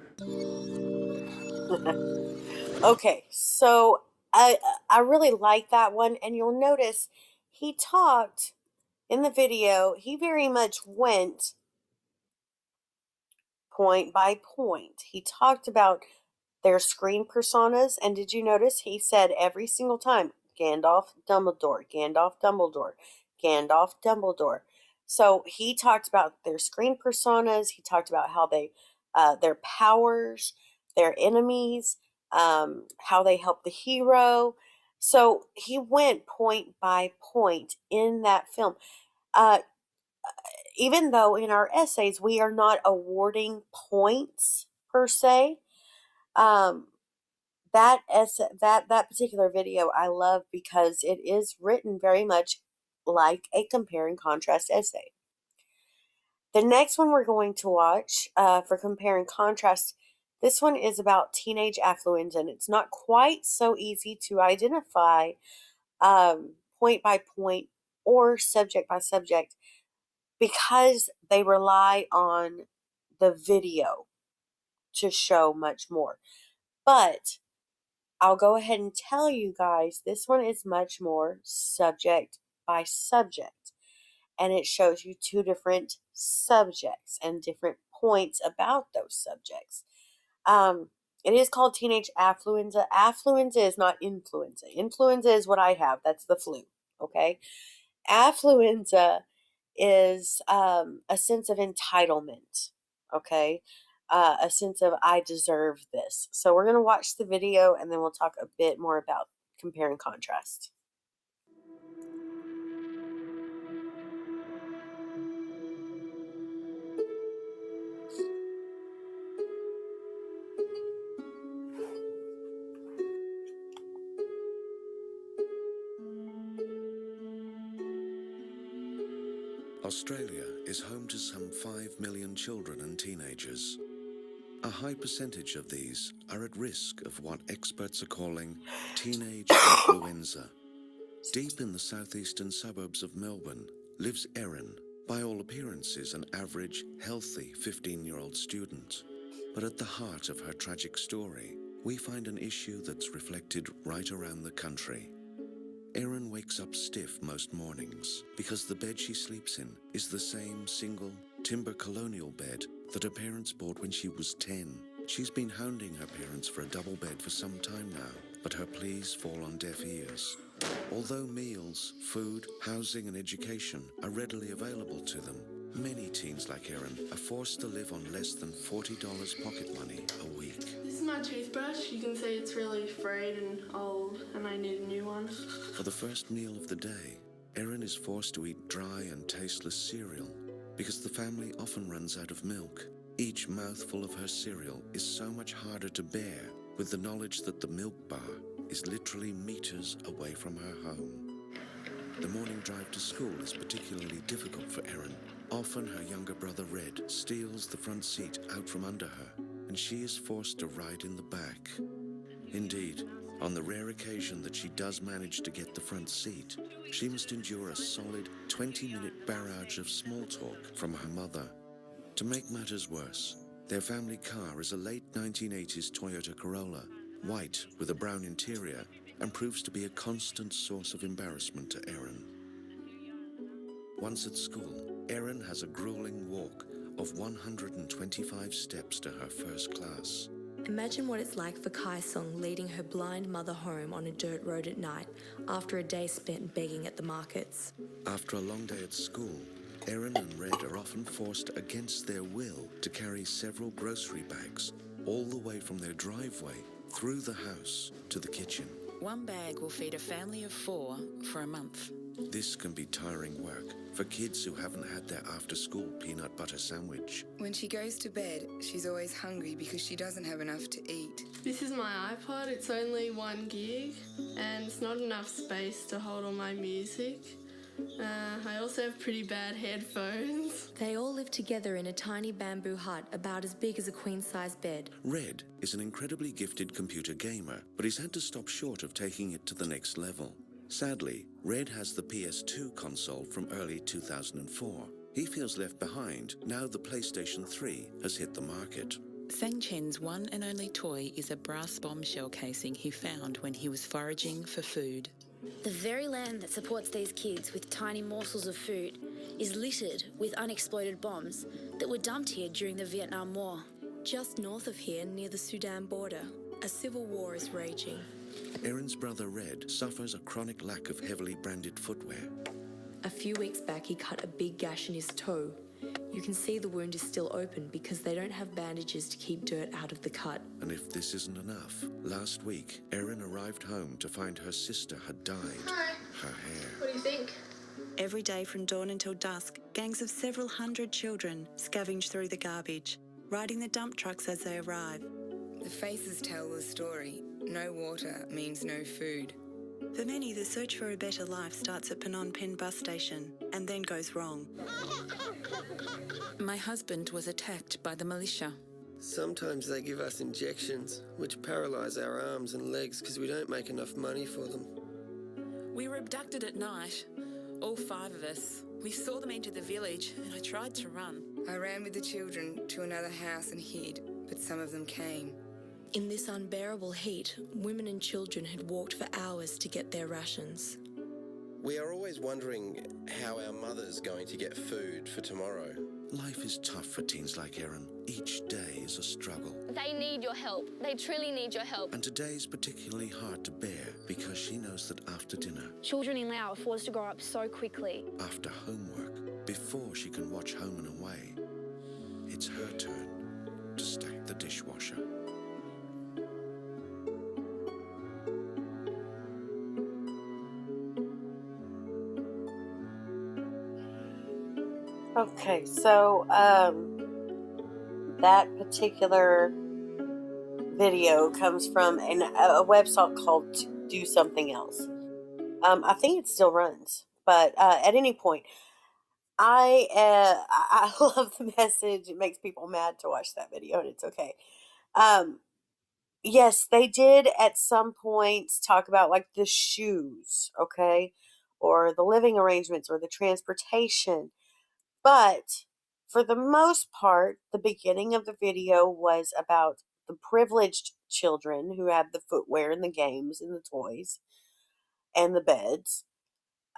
Okay, so I really like that one, and you'll notice he talked in the video, he very much went point by point. He talked about their screen personas, and did you notice he said every single time, Gandalf, Dumbledore, Gandalf, Dumbledore, Gandalf, Dumbledore. So he talked about their screen personas. He talked about how they, their powers, their enemies, how they help the hero. So he went point by point in that film. Even though in our essays we are not awarding points per se, that particular video I love because it is written very much like a compare and contrast essay. The next one we're going to watch for compare and contrast, this one is about teenage affluenza, and it's not quite so easy to identify point by point or subject by subject because they rely on the video to show much more. But I'll go ahead and tell you guys, this one is much more subject by subject. And it shows you two different subjects and different points about those subjects. It is called teenage affluenza. Affluenza is not influenza. Influenza is what I have. That's the flu. Okay. Affluenza is a sense of entitlement. Okay. A sense of I deserve this. So we're going to watch the video and then we'll talk a bit more about compare and contrast. Australia is home to some 5 million children and teenagers. A high percentage of these are at risk of what experts are calling teenage influenza. Deep in the southeastern suburbs of Melbourne lives Erin, by all appearances an average, healthy 15-year-old student. But at the heart of her tragic story, we find an issue that's reflected right around the country. Erin wakes up stiff most mornings because the bed she sleeps in is the same single timber colonial bed that her parents bought when she was 10. She's been hounding her parents for a double bed for some time now, but her pleas fall on deaf ears. Although meals, food, housing and education are readily available to them, many teens like Erin are forced to live on less than $40 pocket money a week. This is my toothbrush. You can see it's really frayed and old, and I need a new one. For the first meal of the day, Erin is forced to eat dry and tasteless cereal because the family often runs out of milk. Each mouthful of her cereal is so much harder to bear with the knowledge that the milk bar is literally meters away from her home. The morning drive to school is particularly difficult for Erin. Often her younger brother Red steals the front seat out from under her, and she is forced to ride in the back. Indeed, on the rare occasion that she does manage to get the front seat, she must endure a solid 20-minute barrage of small talk from her mother. To make matters worse, their family car is a late 1980s Toyota Corolla, white with a brown interior, and proves to be a constant source of embarrassment to Erin. Once at school, Erin has a grueling walk of 125 steps to her first class. Imagine what it's like for Kai Song leading her blind mother home on a dirt road at night after a day spent begging at the markets. After a long day at school, Erin and Red are often forced against their will to carry several grocery bags, all the way from their driveway, through the house, to the kitchen. One bag will feed a family of 4 for a month. This can be tiring work for kids who haven't had their after-school peanut butter sandwich. When she goes to bed, she's always hungry because she doesn't have enough to eat. This is my iPod. It's only 1 gig and it's not enough space to hold all my music. I also have pretty bad headphones. They all live together in a tiny bamboo hut about as big as a queen-size bed. Red is an incredibly gifted computer gamer, but he's had to stop short of taking it to the next level. Sadly, Red has the PS2 console from early 2004. He feels left behind now the PlayStation 3 has hit the market. Sang Chen's one and only toy is a brass bombshell casing he found when he was foraging for food. The very land that supports these kids with tiny morsels of food is littered with unexploded bombs that were dumped here during the Vietnam War. Just north of here, near the Sudan border, a civil war is raging. Erin's brother Red suffers a chronic lack of heavily branded footwear. A few weeks back, he cut a big gash in his toe. You can see the wound is still open because they don't have bandages to keep dirt out of the cut. And if this isn't enough, last week, Erin arrived home to find her sister had dyed her hair. What do you think? Every day from dawn until dusk, gangs of several hundred children scavenge through the garbage, riding the dump trucks as they arrive. The faces tell the story. No water means no food. For many, the search for a better life starts at Phnom Penh bus station and then goes wrong. My husband was attacked by the militia. Sometimes they give us injections, which paralyze our arms and legs because we don't make enough money for them. We were abducted at night, all 5 of us. We saw them enter the village and I tried to run. I ran with the children to another house and hid, but some of them came. In this unbearable heat, women and children had walked for hours to get their rations. We are always wondering how our mother's going to get food for tomorrow. Life is tough for teens like Erin. Each day is a struggle. They need your help. They truly need your help. And today is particularly hard to bear because she knows that after dinner, Children in Laos are forced to grow up so quickly. after homework, before she can watch Home and Away, it's her turn to stack the dishwasher. Okay, so that particular video comes from a website called Do Something Else. I think it still runs, but at any point, I love the message. It makes people mad to watch that video, and it's okay. Yes, they did at some points talk about like the shoes, okay, or the living arrangements or the transportation. But for the most part, the beginning of the video was about the privileged children who had the footwear and the games and the toys and the beds.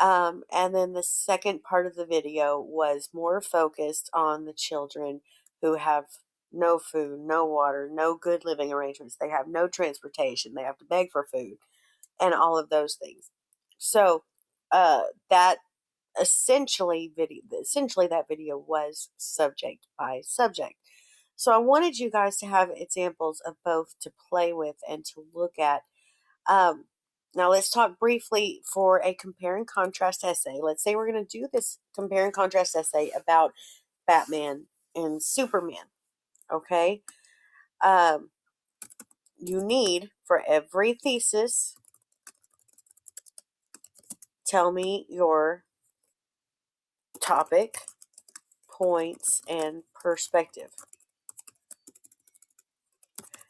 And then the second part of the video was more focused on the children who have no food, no water, no good living arrangements. They have no transportation. They have to beg for food and all of those things. So that essentially that video was subject by subject. So I wanted you guys to have examples of both to play with and to look at. Now let's talk briefly for a compare and contrast essay. Let's say we're going to do this compare and contrast essay about Batman and Superman. Okay. You need, for every thesis, tell me your topic, points, and perspective.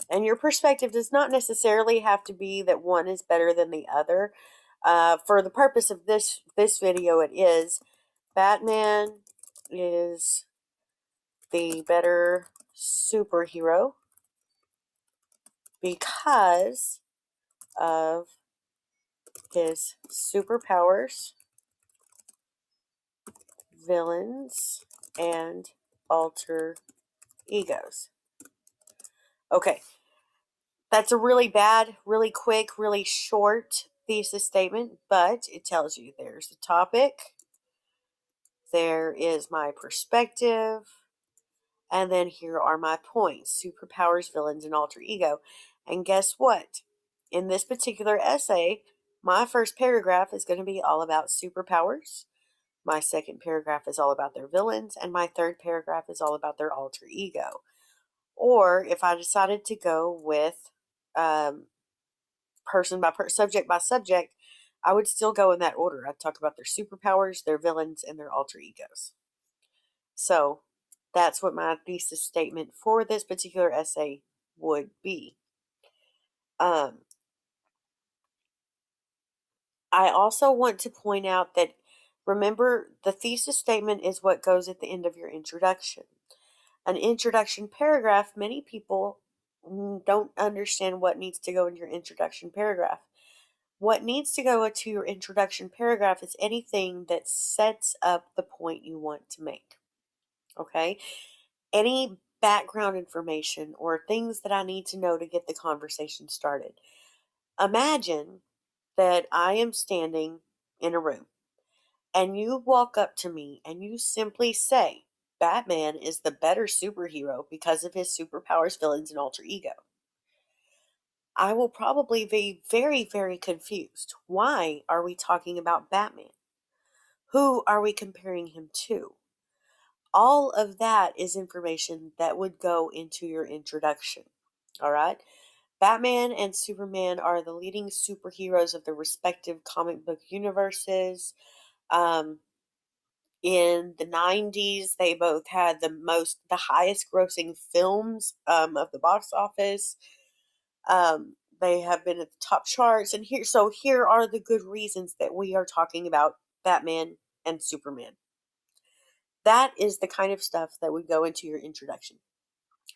And your perspective does not necessarily have to be that one is better than the other. For the purpose of this video, it is Batman is the better superhero because of his superpowers, villains, and alter egos. Okay, that's a really bad, really quick, really short thesis statement, but it tells you there's the topic, there is my perspective, And then here are my points: superpowers, villains, and alter ego. And guess what? In this particular essay, my first paragraph is going to be all about superpowers. My second paragraph is all about their villains. And my third paragraph is all about their alter ego. Or if I decided to go with person by subject by subject, I would still go in that order. I'd talk about their superpowers, their villains, and their alter egos. So that's what my thesis statement for this particular essay would be. I also want to point out that, remember, the thesis statement is what goes at the end of your introduction. An introduction paragraph, many people don't understand what needs to go in your introduction paragraph. What needs to go into your introduction paragraph is anything that sets up the point you want to make. Okay? Any background information or things that I need to know to get the conversation started. Imagine that I am standing in a room and you walk up to me and you simply say, Batman is the better superhero because of his superpowers, villains, and alter ego. I will probably be very, very confused. Why are we talking about Batman? Who are we comparing him to? All of that is information that would go into your introduction. All right? Batman and Superman are the leading superheroes of their respective comic book universes. In the 90s, they both had the highest grossing films of the box office. They have been at the top charts, and here are the good reasons that we are talking about Batman and Superman. That is the kind of stuff that would go into your introduction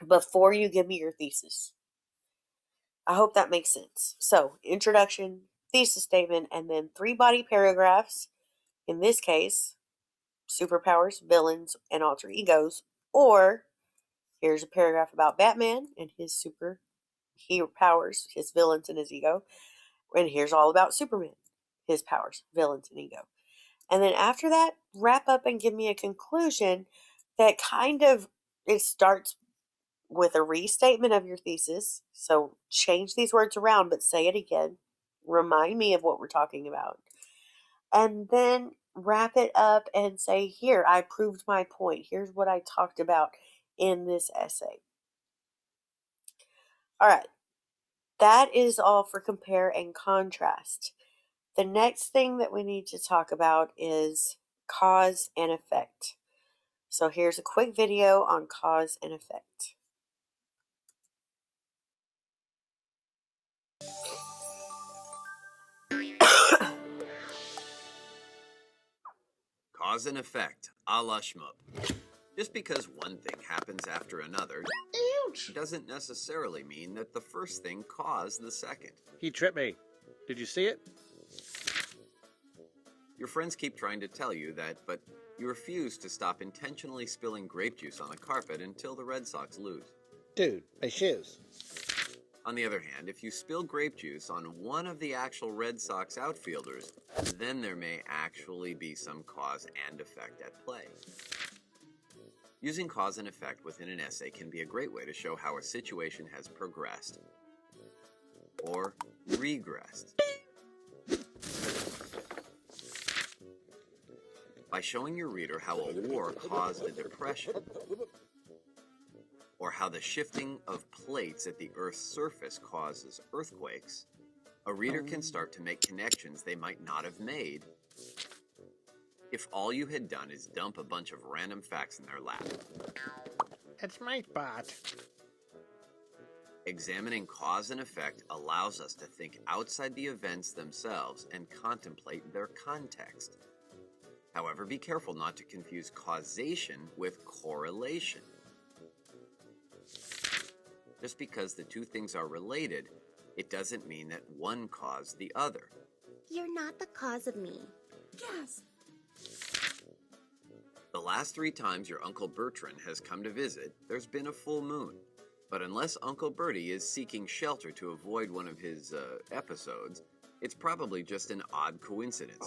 before you give me your thesis. I hope that makes sense. So, introduction, thesis statement, and then 3 body paragraphs. In this case, superpowers, villains, and alter egos. Or here's a paragraph about Batman and his super hero powers, his villains, and his ego. And here's all about Superman, his powers, villains, and ego. And then after that, wrap up and give me a conclusion that it starts with a restatement of your thesis. So change these words around, but say it again. Remind me of what we're talking about. And then wrap it up and say, here, I proved my point. Here's what I talked about in this essay. All right. That is all for compare and contrast. The next thing that we need to talk about is cause and effect. So here's a quick video on cause and effect. Cause and effect, a la Shmup. Just because one thing happens after another doesn't necessarily mean that the first thing caused the second. He tripped me. Did you see it? Your friends keep trying to tell you that, but you refuse to stop intentionally spilling grape juice on the carpet until the Red Sox lose. Dude, my shoes. On the other hand, if you spill grape juice on one of the actual Red Sox outfielders, then there may actually be some cause and effect at play. Using cause and effect within an essay can be a great way to show how a situation has progressed or regressed. By showing your reader how a war caused a depression, or how the shifting of plates at the Earth's surface causes earthquakes, a reader can start to make connections they might not have made if all you had done is dump a bunch of random facts in their lap. It's my spot. Examining cause and effect allows us to think outside the events themselves and contemplate their context. However, be careful not to confuse causation with correlation. Just because the two things are related, it doesn't mean that one caused the other. You're not the cause of me. Yes. The last 3 times your Uncle Bertrand has come to visit, there's been a full moon. But unless Uncle Bertie is seeking shelter to avoid one of his episodes, it's probably just an odd coincidence.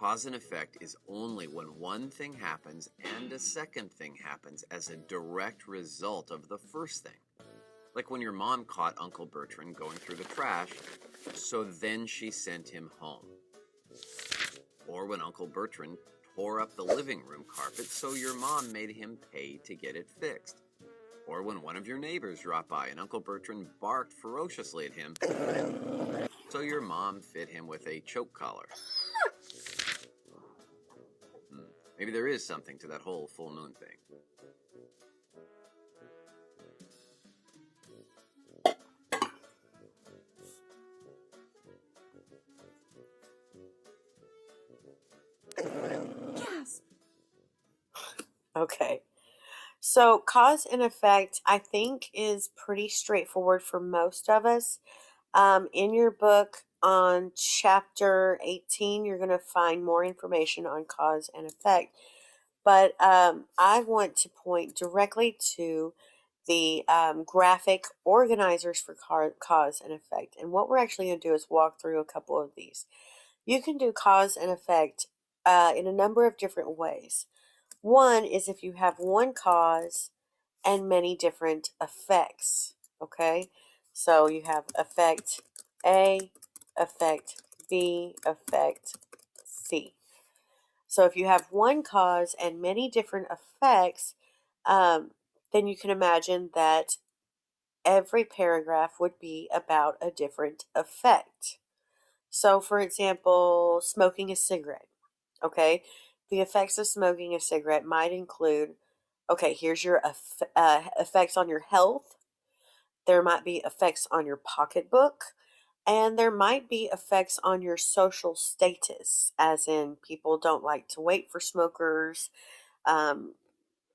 Cause and effect is only when one thing happens and a second thing happens as a direct result of the first thing. Like when your mom caught Uncle Bertrand going through the trash, so then she sent him home. Or when Uncle Bertrand tore up the living room carpet, so your mom made him pay to get it fixed. Or when one of your neighbors dropped by and Uncle Bertrand barked ferociously at him, so your mom fit him with a choke collar. Maybe there is something to that whole full moon thing. Yes. Okay. So, cause and effect, I think, is pretty straightforward for most of us. In your book on chapter 18, you're going to find more information on cause and effect. But I want to point directly to the graphic organizers for cause and effect. And what we're actually going to do is walk through a couple of these. You can do cause and effect in a number of different ways. One is if you have one cause and many different effects, okay? So you have effect A, effect B, effect C. So if you have one cause and many different effects, then you can imagine that every paragraph would be about a different effect. So, for example, smoking a cigarette, okay? The effects of smoking a cigarette might include, okay, here's your effects on your health. There might be effects on your pocketbook, and there might be effects on your social status, as in people don't like to wait for smokers. Um,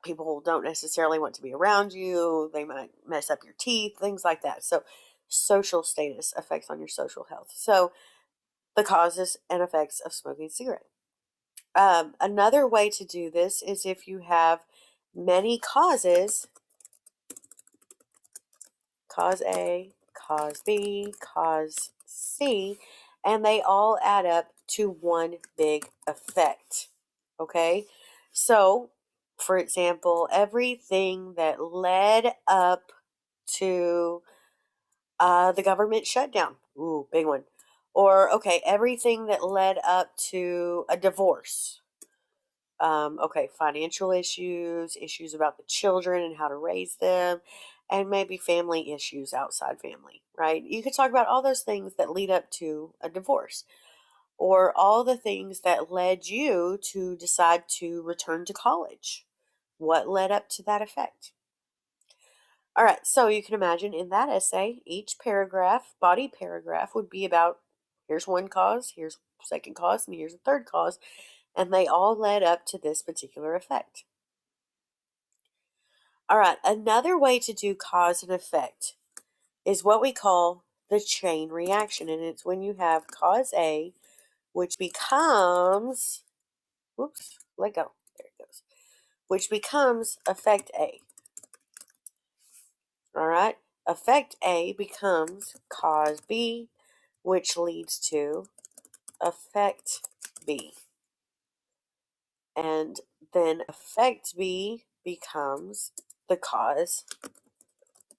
People don't necessarily want to be around you. They might mess up your teeth, things like that. So, social status effects on your social health. So, the causes and effects of smoking a cigarette. Another way to do this is if you have many causes, cause A, cause B, cause C, and they all add up to one big effect. Okay? So, for example, everything that led up to the government shutdown. Ooh, big one. Or, okay, everything that led up to a divorce. Okay, financial issues, issues about the children and how to raise them, and maybe family issues outside family, right? You could talk about all those things that lead up to a divorce, or all the things that led you to decide to return to college. What led up to that effect? All right, so you can imagine in that essay, each paragraph, body paragraph, would be about here's one cause, here's second cause, and here's a third cause, and they all led up to this particular effect. All right, another way to do cause and effect is what we call the chain reaction, and it's when you have cause A, which becomes, whoops, let go, there it goes, which becomes effect A. All right, effect A becomes cause B, which leads to effect B. And then effect B becomes the cause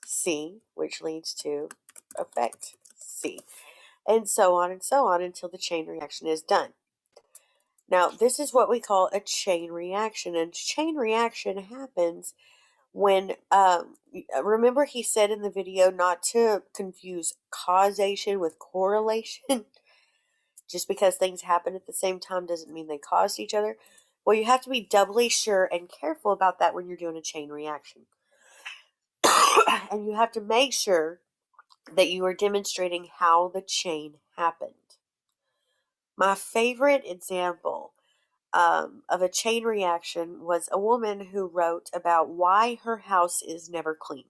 C, which leads to effect C. And so on until the chain reaction is done. Now, this is what we call a chain reaction. And chain reaction happens when, remember he said in the video not to confuse causation with correlation. Just because things happen at the same time doesn't mean they caused each other. Well, you have to be doubly sure and careful about that when you're doing a chain reaction. And you have to make sure that you are demonstrating how the chain happened. My favorite example of a chain reaction was a woman who wrote about why her house is never clean.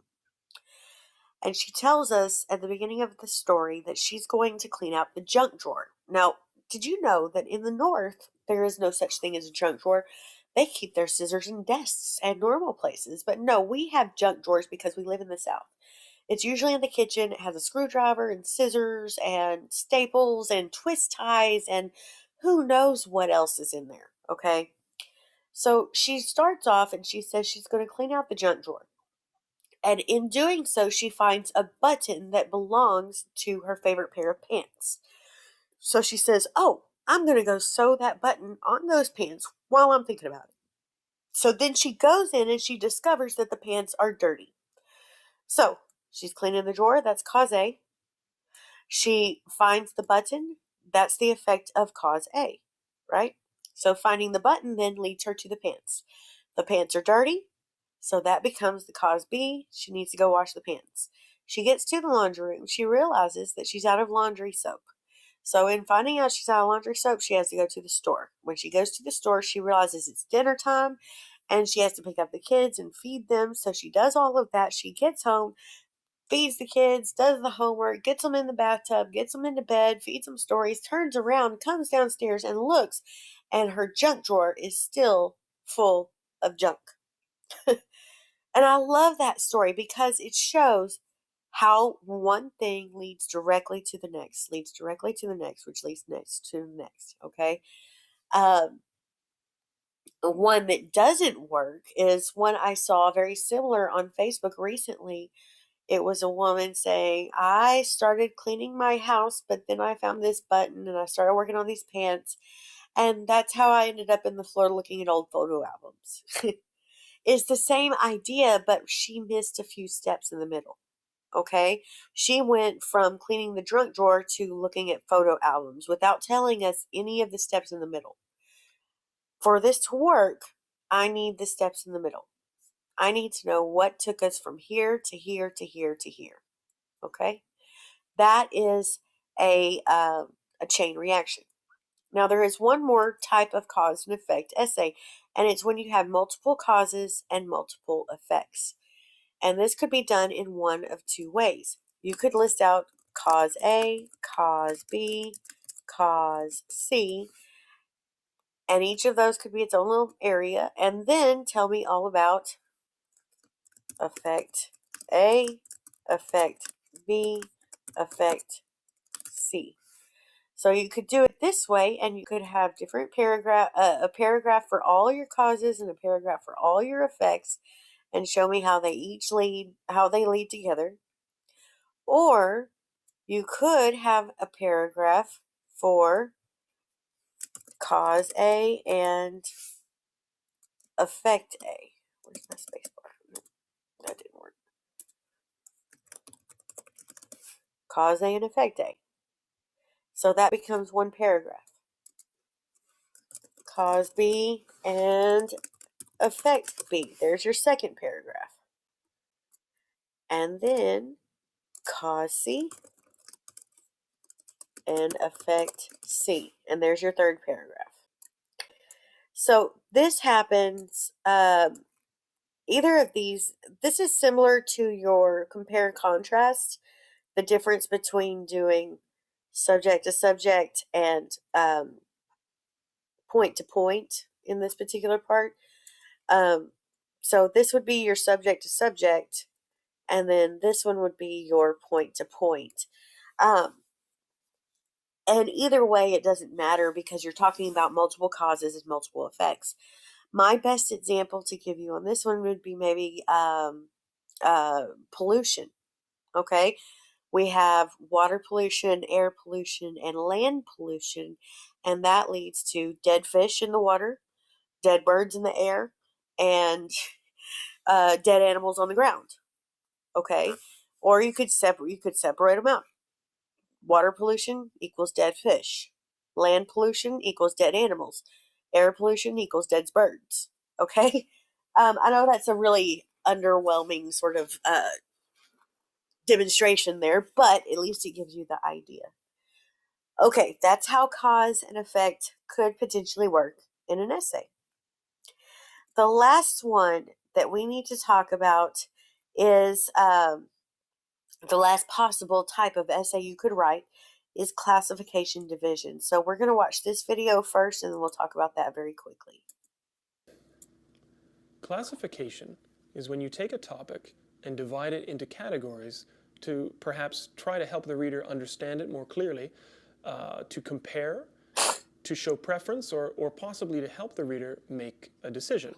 And she tells us at the beginning of the story that she's going to clean out the junk drawer. Now, did you know that in the North, there is no such thing as a junk drawer? They keep their scissors in desks and normal places. But no, we have junk drawers because we live in the South. It's usually in the kitchen. It has a screwdriver and scissors and staples and twist ties and who knows what else is in there, okay? So she starts off and she says she's going to clean out the junk drawer. And in doing so, she finds a button that belongs to her favorite pair of pants. So she says, oh, I'm going to go sew that button on those pants while I'm thinking about it. So then she goes in and she discovers that the pants are dirty. So she's cleaning the drawer. That's cause A. She finds the button. That's the effect of cause A, right? So finding the button then leads her to the pants. The pants are dirty. So that becomes the cause B. She needs to go wash the pants. She gets to the laundry room. She realizes that she's out of laundry soap. So in finding out she's out of laundry soap, she has to go to the store. When she goes to the store, she realizes it's dinner time and she has to pick up the kids and feed them. So she does all of that. She gets home, feeds the kids, does the homework, gets them in the bathtub, gets them into bed, feeds them stories, turns around, comes downstairs and looks, and her junk drawer is still full of junk. And I love that story because it shows how one thing leads directly to the next, leads directly to the next, which leads next to the next, okay? One that doesn't work is one I saw very similar on Facebook recently. It was a woman saying, I started cleaning my house, but then I found this button and I started working on these pants. And that's how I ended up in the floor looking at old photo albums. It's the same idea, but she missed a few steps in the middle. Okay? She went from cleaning the junk drawer to looking at photo albums without telling us any of the steps in the middle. For this to work, I need the steps in the middle. I need to know what took us from here to here to here to here. Okay? That is a chain reaction. Now, there is one more type of cause and effect essay, and it's when you have multiple causes and multiple effects. And this could be done in one of two ways. You could list out cause A, cause B, cause C, and each of those could be its own little area, and then tell me all about effect A, effect B, effect C. So you could do it this way, and you could have different a paragraph for all your causes and a paragraph for all your effects, and show me how they lead together. Or you could have a paragraph for cause A and effect A. Where's my space bar? That didn't work. Cause A and effect A. So that becomes one paragraph. Cause B and effect B. There's your second paragraph. And then cause C and effect C. And there's your third paragraph. So this happens, either of these, this is similar to your compare and contrast, the difference between doing subject to subject and point to point in this particular part. So this would be your subject to subject, and then this one would be your point to point. And either way, it doesn't matter because you're talking about multiple causes and multiple effects. My best example to give you on this one would be maybe pollution. Okay, we have water pollution, air pollution, and land pollution, and that leads to dead fish in the water, dead birds in the air, and dead animals on the ground. Okay, or you could separate them out. Water pollution equals dead fish. Land pollution equals dead animals. Air pollution equals dead birds. Okay? I know that's a really underwhelming sort of demonstration there, but at least it gives you the idea. Okay, that's how cause and effect could potentially work in an essay. The last one that we need to talk about is the last possible type of essay you could write is classification division. So we're going to watch this video first and then we'll talk about that very quickly. Classification is when you take a topic and divide it into categories to perhaps try to help the reader understand it more clearly, to compare, to show preference or possibly to help the reader make a decision.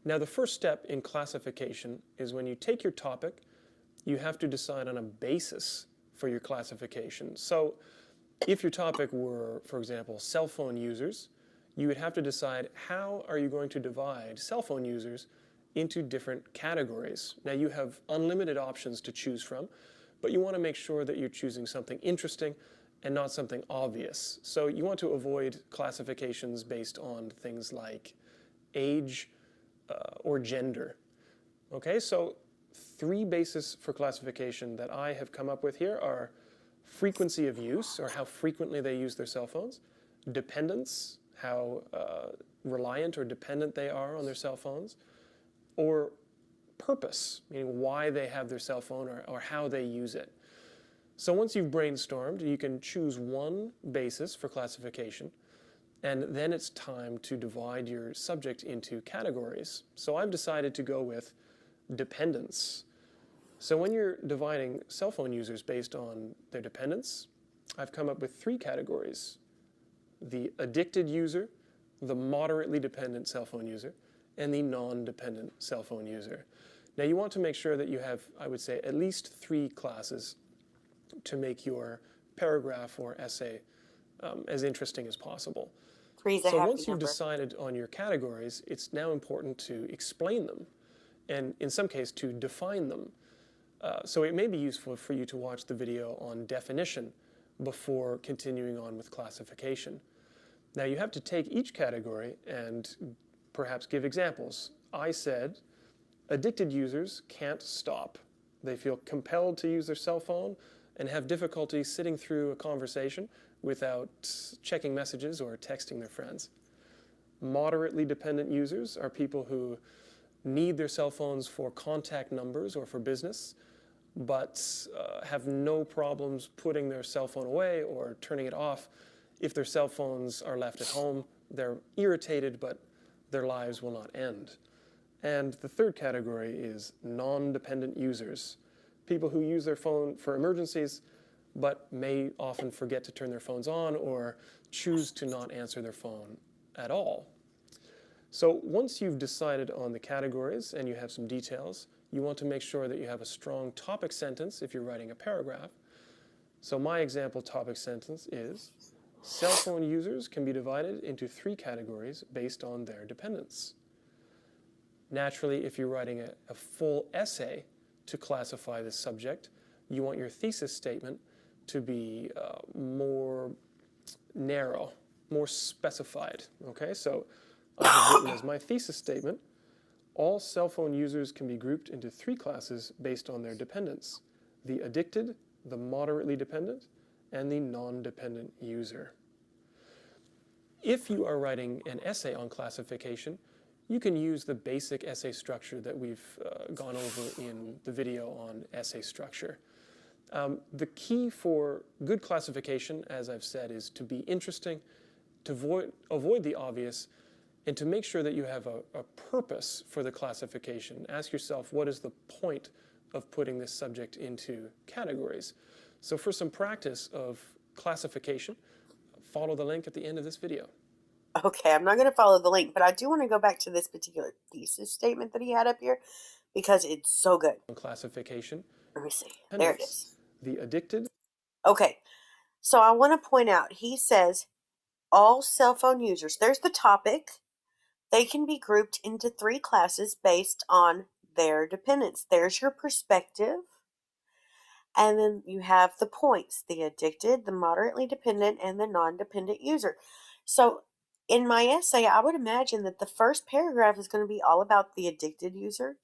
Now, the first step in classification is when you take your topic, you have to decide on a basis for your classification. So if your topic were, for example, cell phone users, you would have to decide how are you going to divide cell phone users into different categories. Now, you have unlimited options to choose from, but you want to make sure that you're choosing something interesting and not something obvious. So you want to avoid classifications based on things like age or gender. Okay, so 3 bases for classification that I have come up with here are frequency of use, or how frequently they use their cell phones, dependence, how reliant or dependent they are on their cell phones, or purpose, meaning why they have their cell phone or how they use it. So once you've brainstormed, you can choose one basis for classification, and then it's time to divide your subject into categories. So I've decided to go with dependence. So when you're dividing cell phone users based on their dependence, I've come up with 3 categories: the addicted user, the moderately dependent cell phone user, and the non-dependent cell phone user. Now you want to make sure that you have, I would say, at least 3 classes to make your paragraph or essay as interesting as possible. So once you've decided on your categories, it's now important to explain them, and in some cases to define them. So it may be useful for you to watch the video on definition before continuing on with classification. Now you have to take each category and perhaps give examples. I said, addicted users can't stop. They feel compelled to use their cell phone and have difficulty sitting through a conversation without checking messages or texting their friends. Moderately dependent users are people who need their cell phones for contact numbers or for business, but have no problems putting their cell phone away or turning it off. If their cell phones are left at home, they're irritated, but their lives will not end. And the third category is non-dependent users, people who use their phone for emergencies, but may often forget to turn their phones on or choose to not answer their phone at all. So once you've decided on the categories and you have some details, you want to make sure that you have a strong topic sentence if you're writing a paragraph. So my example topic sentence is, cell phone users can be divided into 3 categories based on their dependence. Naturally, if you're writing a full essay to classify this subject, you want your thesis statement to be more narrow, more specified. Okay, so I have written as my thesis statement, all cell phone users can be grouped into 3 classes based on their dependence: the addicted, the moderately dependent, and the non-dependent user. If you are writing an essay on classification, you can use the basic essay structure that we've gone over in the video on essay structure. The key for good classification, as I've said, is to be interesting, to avoid the obvious, and to make sure that you have a purpose for the classification. Ask yourself, what is the point of putting this subject into categories? So for some practice of classification, follow the link at the end of this video. Okay, I'm not going to follow the link, but I do want to go back to this particular thesis statement that he had up here because it's so good. Classification. Let me see. There it is. The addicted. Okay, so I want to point out, he says all cell phone users, there's the topic, they can be grouped into 3 classes based on their dependence. There's your perspective. And then you have the points, the addicted, the moderately dependent, and the non-dependent user. So in my essay, I would imagine that the first paragraph is going to be all about the addicted user.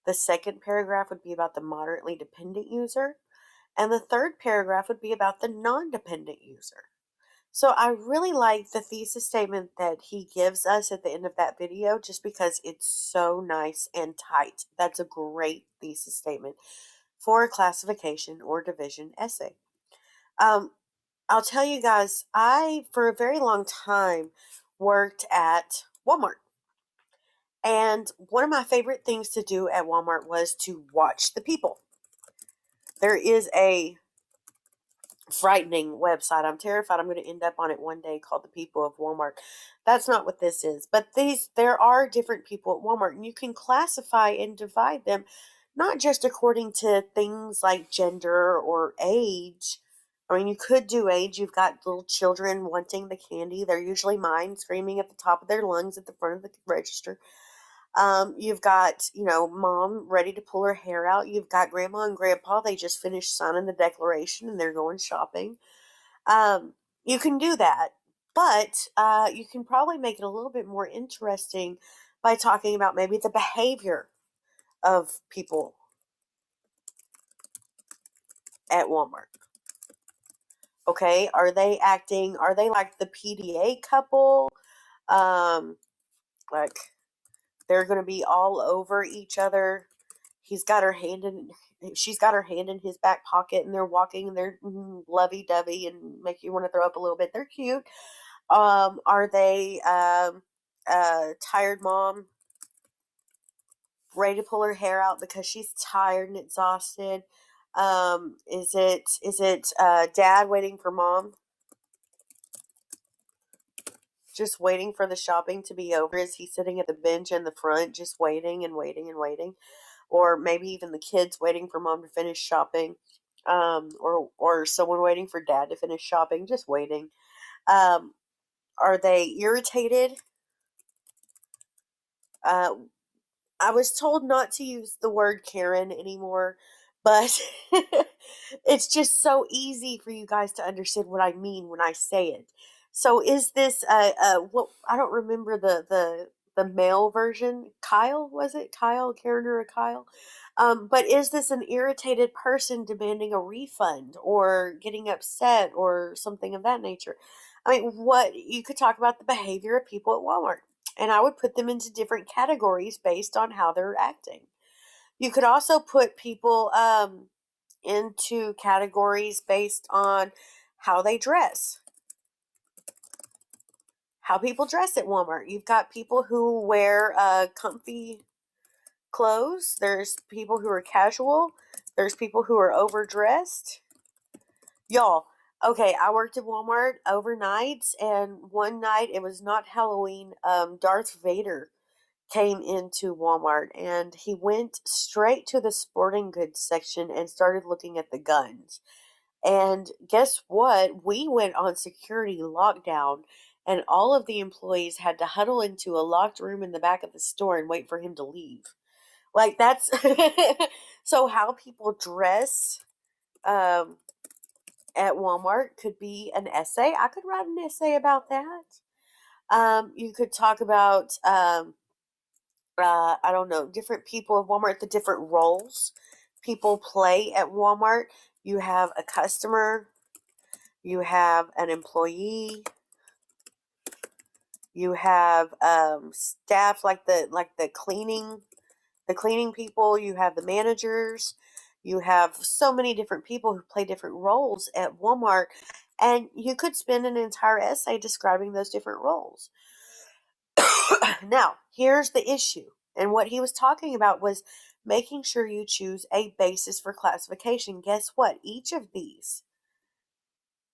The second paragraph would be about the moderately dependent user. And the third paragraph would be about the non-dependent user. So I really like the thesis statement that he gives us at the end of that video just because it's so nice and tight. That's a great thesis statement for a classification or division essay. I'll tell you guys, I, for a very long time, worked at Walmart. And one of my favorite things to do at Walmart was to watch the people. There is a frightening website. I'm terrified I'm going to end up on it one day, called The People of Walmart. That's not what this is. But there are different people at Walmart, and you can classify and divide them not just according to things like gender or age. I mean, you could do age. You've got little children wanting the candy. They're usually mine, screaming at the top of their lungs at the front of the register. You've got, mom ready to pull her hair out. You've got grandma and grandpa. They just finished signing the declaration and they're going shopping. You can do that, but you can probably make it a little bit more interesting by talking about maybe the behavior of people at Walmart. Okay, are they like the PDA couple? Like they're going to be all over each other. She's got her hand in his back pocket, and they're walking, and they're lovey-dovey and make you want to throw up a little bit. They're cute. Are they tired mom ready to pull her hair out because she's tired and exhausted? Is it dad waiting for mom, just waiting for the shopping to be over? Is he sitting at the bench in the front just waiting and waiting and waiting? Or maybe even the kids waiting for mom to finish shopping, or someone waiting for dad to finish shopping, just waiting. Are they irritated? I was told not to use the word Karen anymore, but it's just so easy for you guys to understand what I mean when I say it. So is this what I don't remember the male version. Kyle, was it Kyle, Karen, or a Kyle? But is this an irritated person demanding a refund or getting upset or something of that nature? I mean, what you could talk about the behavior of people at Walmart, and I would put them into different categories based on how they're acting. You could also put people into categories based on how they dress. How people dress at Walmart. You've got people who wear comfy clothes. There's people who are casual. There's people who are overdressed. Y'all, okay, I worked at Walmart overnight, and one night, it was not Halloween, Darth Vader came into Walmart, and he went straight to the sporting goods section and started looking at the guns. And guess what? We went on security lockdown, and all of the employees had to huddle into a locked room in the back of the store and wait for him to leave. Like, that's so how people dress at Walmart could be an essay. I could write an essay about that. You could talk about I don't know, different people at Walmart, the different roles people play at Walmart. You have a customer, you have an employee, you have staff like the cleaning people, you have the managers, you have so many different people who play different roles at Walmart, and you could spend an entire essay describing those different roles. Now, here's the issue. And what he was talking about was making sure you choose a basis for classification. Guess what? Each of these,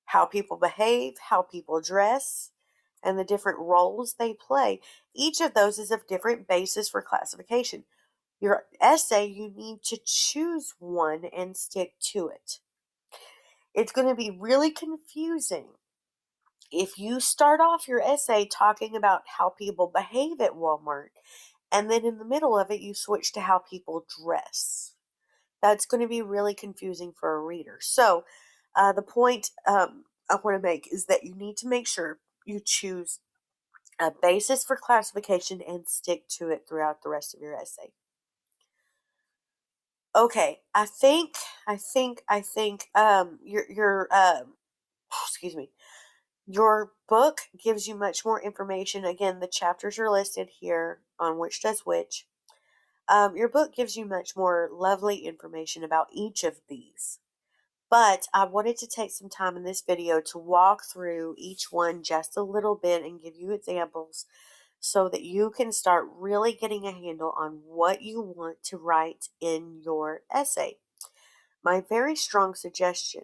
how people behave, how people dress, and the different roles they play, each of those is a different basis for classification. Your essay, you need to choose one and stick to it. It's going to be really confusing if you start off your essay talking about how people behave at Walmart, and then in the middle of it, you switch to how people dress. That's going to be really confusing for a reader. So, the point I want to make is that you need to make sure you choose a basis for classification and stick to it throughout the rest of your essay. Okay, I think your excuse me. Your book gives you much more information. Again, the chapters are listed here on which does which. Your book gives you much more lovely information about each of these. But I wanted to take some time in this video to walk through each one just a little bit and give you examples so that you can start really getting a handle on what you want to write in your essay. My very strong suggestion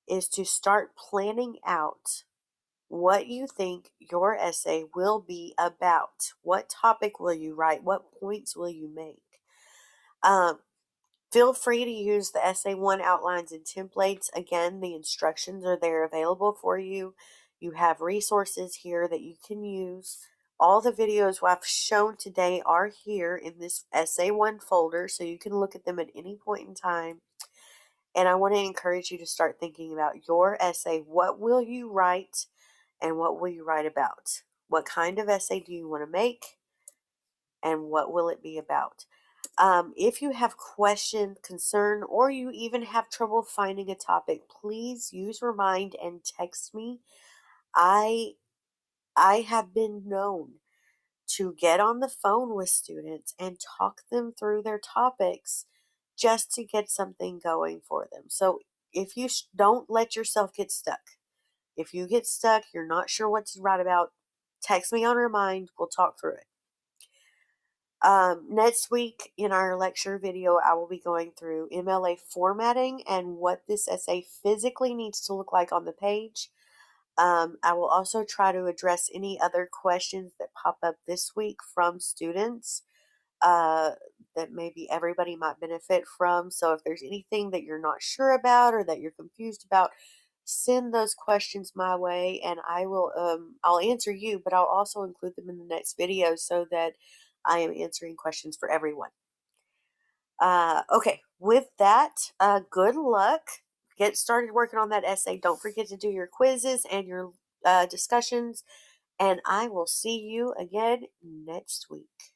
is to start planning out what you think your essay will be about. What topic will you write? What points will you make? Feel free to use the Essay 1 outlines and templates. Again, the instructions are there available for you. You have resources here that you can use. All the videos I've shown today are here in this Essay 1 folder, so you can look at them at any point in time. And I want to encourage you to start thinking about your essay. What will you write and what will you write about? What kind of essay do you want to make and what will it be about? If you have question, concern, or you even have trouble finding a topic, please use Remind and text me. I have been known to get on the phone with students and talk them through their topics just to get something going for them. So if you don't let yourself get stuck, if you get stuck, you're not sure what to write about, text me on Remind. We'll talk through it. Next week in our lecture video, I will be going through MLA formatting and what this essay physically needs to look like on the page. I will also try to address any other questions that pop up this week from students that maybe everybody might benefit from. So if there's anything that you're not sure about or that you're confused about, send those questions my way and I'll answer you, but I'll also include them in the next video so that I am answering questions for everyone. Okay, with that, good luck. Get started working on that essay. Don't forget to do your quizzes and your discussions, and I will see you again next week.